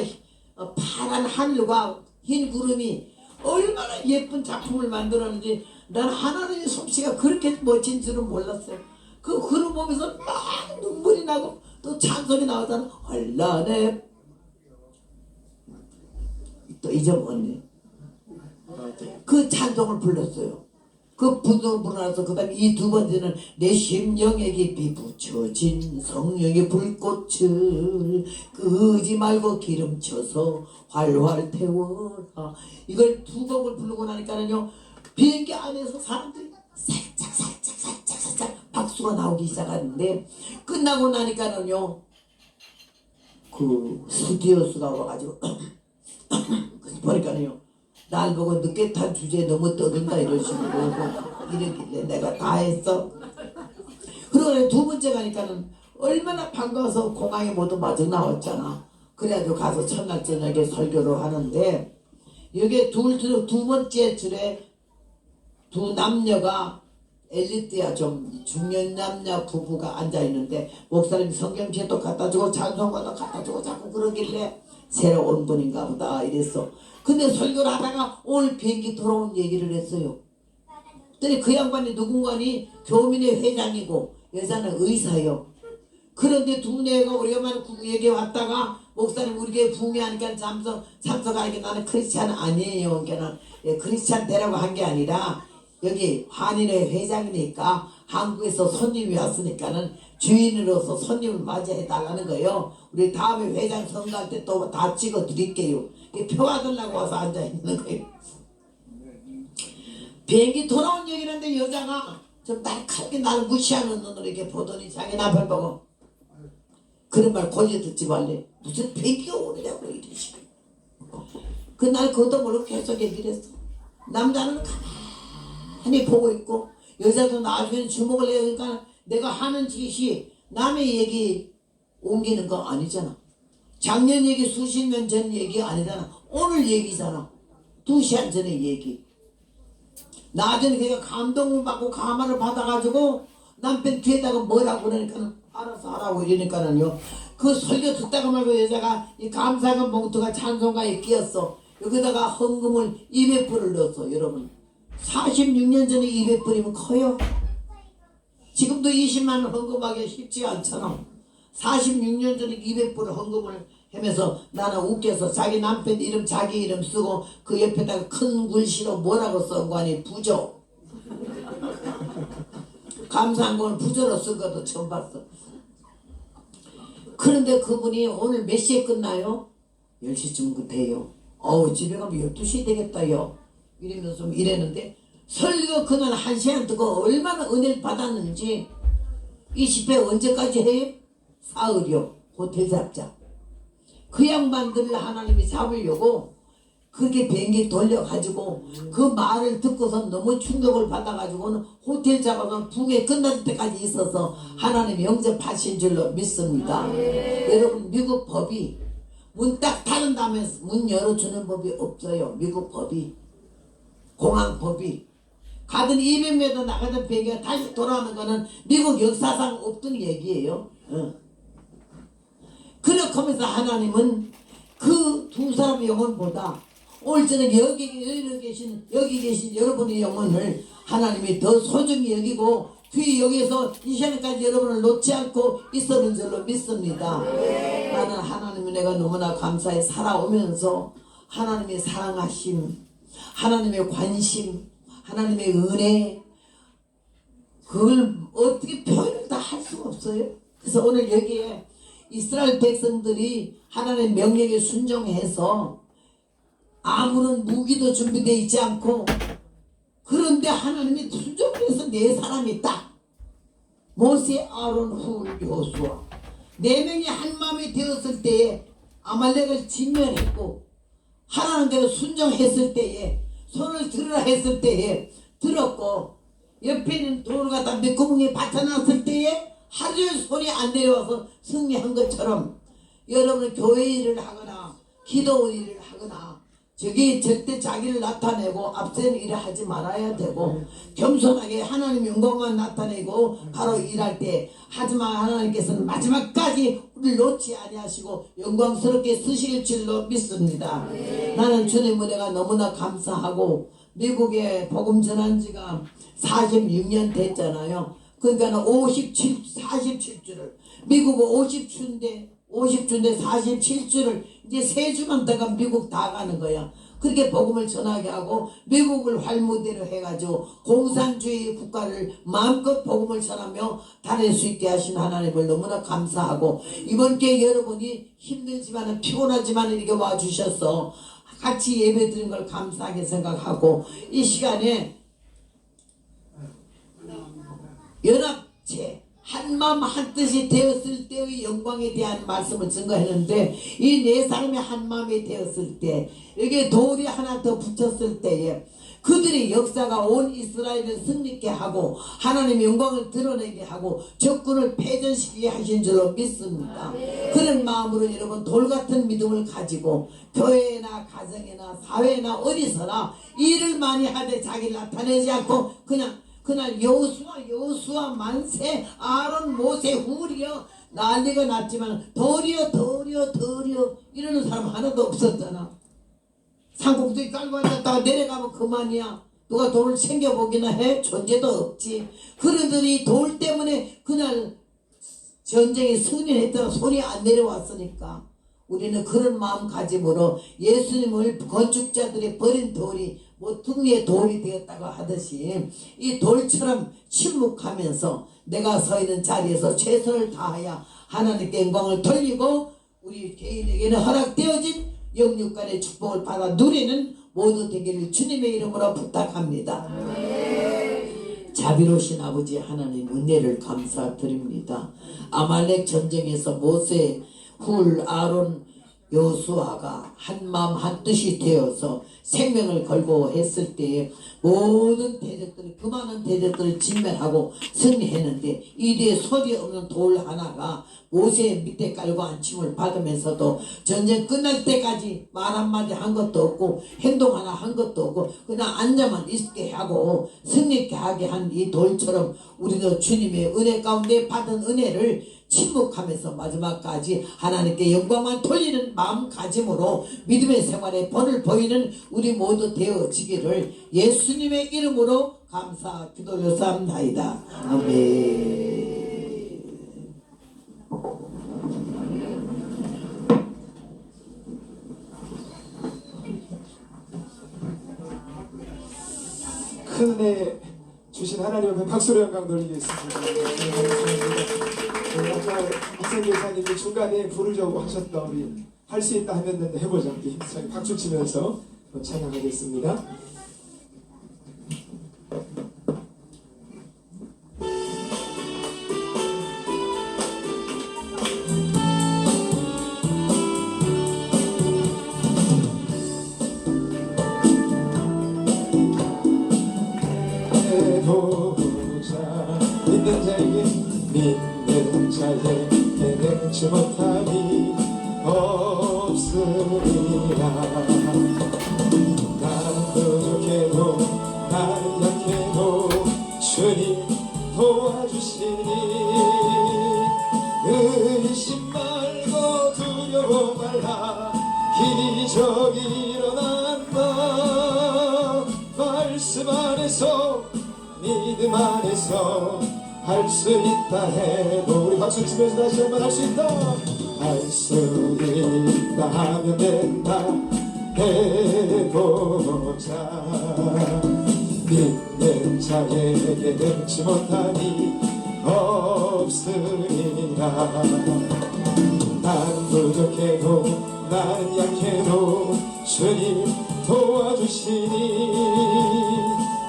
[SPEAKER 1] 파란 하늘과 흰 구름이 얼마나 예쁜 작품을 만들었는지 난 하나님의 솜씨가 그렇게 멋진 줄은 몰랐어요. 그 구름 보면서 막 눈물이 나고 또 찬송이 나오잖아. 환란에 또 잊어먹었네. 그 찬송을 불렀어요. 그 분노를 불어나서 그 다음에 이 두 번째는 내 심령에 깊이 붙여진 성령의 불꽃을 끄지 말고 기름쳐서 활활 태워라. 이걸 두 곡을 부르고 나니까는요 비행기 안에서 사람들이 살짝 박수가 나오기 시작하는데 끝나고 나니까는요 그 스튜디오스가 와가지고 보니까는요 날 보고 늦게 탄 주제에 너무 떠든다 이런 식으로 이러길래 내가 다 했어. 그러고 두 번째 가니까는 얼마나 반가워서 공항에 모두 마중 나왔잖아. 그래가지고 가서 첫날 저녁에 설교를 하는데 여기 두 번째 줄에 두 남녀가 엘리트야, 좀 중년 남녀 부부가 앉아있는데 목사님이 성경책도 갖다주고 찬송가도 갖다주고 자꾸 그러길래 새로 온 분인가 보다 이랬어. 근데 설교를 하다가 오늘 비행기 돌아온 얘기를 했어요. 그랬더니 그 양반이 누군가니 교민의 회장이고 여자는 의사요. 그런데 두 내가 오래간만에 얘기 왔다가 목사님 우리 교회 부흥회하니까 참석하니까 나는 크리스찬 아니에요. 그러니까 크리스찬 되라고 한 게 아니라 여기 한인회 회장이니까 한국에서 손님이 왔으니까는 주인으로서 손님을 맞이해 달라는 거예요. 우리 다음에 회장 선거할 때 또 다 찍어 드릴게요. 표 받으려고 와서 앉아 있는 거예요. 비행기 돌아온 얘기를 하는데 여자가 좀 날카롭게 나를 무시하는 눈으로 이렇게 보더니 자기 남편 보고 그런 말 권리 듣지 말래. 무슨 비행기가 오느냐고 이러시고. 그날 그것도 모르고 계속 얘기를 했어. 남자는 가만히 보고 있고 여자도 나중에 주목을 해야 되니까 내가 하는 짓이 남의 얘기 옮기는 거 아니잖아. 작년 얘기 수십 년 전 얘기 아니잖아. 오늘 얘기잖아. 2시간 전에 얘기. 나중에 걔가 감동을 받고 감화를 받아가지고 남편 뒤에다가 뭐라고 그러니까 알아서 하라고 이러니까는요. 그 설교 듣다가 말고 여자가 이 감사금 봉투가 찬송가에 끼었어. 여기다가 헌금을 200불을 넣었어. 여러분 46년 전에 200불이면 커요. 지금도 20만원 헌금하기 쉽지 않잖아. 46년 전에 200불을 헌금을 하면서 나는 웃겨서 자기 남편 이름 자기 이름 쓰고 그 옆에다가 큰 글씨로 뭐라고 쓴 거 아니 부조. 감사한 건 부조로 쓴 것도 처음 봤어. 그런데 그분이 오늘 몇 시에 끝나요? 10시쯤 돼요. 집에 가면 12시 되겠다요. 이러면서 이랬는데 설교 그날 1시간 듣고 얼마나 은혜를 받았는지. 이 집회 언제까지 해요? 사흘이요. 호텔 잡자. 그 양반들을 하나님이 잡으려고 그렇게 비행기 돌려가지고 그 말을 듣고서 너무 충격을 받아가지고는 호텔 잡아서 부흥회 끝날 때까지 있어서 하나님이 영접하신 줄로 믿습니다. 여러분 미국 법이 문 딱 닫은 다음에 문 열어주는 법이 없어요. 미국 법이. 공항법이. 가든 200m 나가던 비행기가 다시 돌아오는 거는 미국 역사상 없던 얘기예요. 그렇게 하면서 하나님은 그 두 사람의 영혼보다 오늘 저녁 여기 계신 여러분의 영혼을 하나님이 더 소중히 여기고 귀히 여기서 이 시간까지 여러분을 놓지 않고 있었는 줄로 믿습니다. 나는 하나님이 내가 너무나 감사해 살아오면서 하나님의 사랑하심, 하나님의 관심, 하나님의 은혜, 그걸 어떻게 표현을 다 할 수가 없어요. 그래서 오늘 여기에 이스라엘 백성들이 하나님의 명령에 순종해서 아무런 무기도 준비되어 있지 않고 그런데 하나님이 순종해서 네 사람이 딱 모세, 아론, 훌, 여호수아 4명이 한 마음이 되었을 때에 아말렉을 진멸했고 하나님께로 순종했을 때에 손을 들으라 했을 때에 들었고 옆에 있는 돌을 갖다 밑구멍에 받쳐놨을 때에 하루 종일 손이 안 내려와서 승리한 것처럼 여러분은 교회 일을 하거나 기도 일을 하거나 저기 절대 자기를 나타내고 앞선 일을 하지 말아야 되고 겸손하게 하나님 영광만 나타내고 바로 일할 때 하지만 하나님께서는 마지막까지 우리를 놓지 아니하시고 영광스럽게 쓰실 줄로 믿습니다. 나는 주님 은혜가 너무나 감사하고 미국에 복음 전한 지가 46년 됐잖아요. 그러니까 47주를 미국은 50주인데 47주를 이제 3주만 더 가면 미국 다 가는 거야. 그렇게 복음을 전하게 하고 미국을 활무대로 해가지고 공산주의 국가를 마음껏 복음을 전하며 다닐 수 있게 하신 하나님을 너무나 감사하고 이번 기회에 여러분이 힘들지만 피곤하지만 이렇게 와주셔서 같이 예배 드린 걸 감사하게 생각하고 이 시간에 연합체 한마음 한뜻이 되었을 때의 영광에 대한 말씀을 증거했는데 이 네 사람이 한마음이 되었을 때 여기에 돌이 하나 더 붙였을 때에 그들의 역사가 온 이스라엘을 승리케 하고 하나님의 영광을 드러내게 하고 적군을 패전시키게 하신 줄로 믿습니다. 그런 마음으로 여러분 돌같은 믿음을 가지고 교회나 가정이나 사회나 어디서나 일을 많이 하되 자기를 나타내지 않고 그날 여호수아 만세 아론 모세 후리여 난리가 났지만 더리여 이러는 사람 하나도 없었잖아. 산꼭대기 깔고 앉았다가 내려가면 그만이야. 누가 돌을 챙겨보기나 해? 존재도 없지. 그러더니 돌 때문에 그날 전쟁에 승리했다가 손이 안 내려왔으니까 우리는 그런 마음가짐으로 예수님을 건축자들이 버린 돌이 모퉁이의 돌이 되었다고 하듯이 이 돌처럼 침묵하면서 내가 서 있는 자리에서 최선을 다하여 하나님께 영광을 돌리고 우리 개인에게는 허락되어진 영육간의 축복을 받아 누리는 모두 되기를 주님의 이름으로 부탁합니다. 자비로우신 아버지 하나님 은혜를 감사드립니다. 아말렉 전쟁에서 모세, 훌, 아론, 여호수아가 한마음 한뜻이 되어서 생명을 걸고 했을 때에 모든 대적들이 그 많은 대적들을 진멸하고 승리했는데 이리에 소리 없는 돌 하나가 모세 밑에 깔고 안침을 받으면서도 전쟁 끝날 때까지 말 한마디 한 것도 없고 행동 하나 한 것도 없고 그냥 앉아만 있게 하고 승리케 하게 한 이 돌처럼 우리도 주님의 은혜 가운데 받은 은혜를 침묵하면서 마지막까지 하나님께 영광만 돌리는 마음가짐으로 믿음의 생활에 본을 보이는 우리 모두 되어지기를 예수님의 이름으로 감사 기도드렸사옵나이다. 아멘.
[SPEAKER 2] 큰 은혜 주신 하나님 앞에 박수로 영광 돌리겠습니다. 아까 학생교사님이 중간에 부르려고 하셨던 우리 할 수 있다 하면 해보자. 우리 박수 치면서 찬양하겠습니다. 믿는 자에게 능치 못함이 없으리라. 나는 부족해도 나는 약해도 주님 도와주시니 의심 말고 두려워 말라. 기적이 일어난다. 말씀 안에서 믿음 안에서 할 수 있다 해도 우리 박수 치면서 다시 한번 할 수 있다. 할 수 있다 하면 된다. 해보자. 믿는 자에게 능치 못하니 없으리라. 난 부족해도 나는 약해도 주님 도와주시니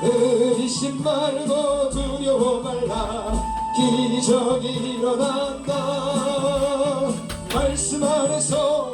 [SPEAKER 2] 의심 말고 두려워 말라. 기적이 일어난다. 말씀 안에서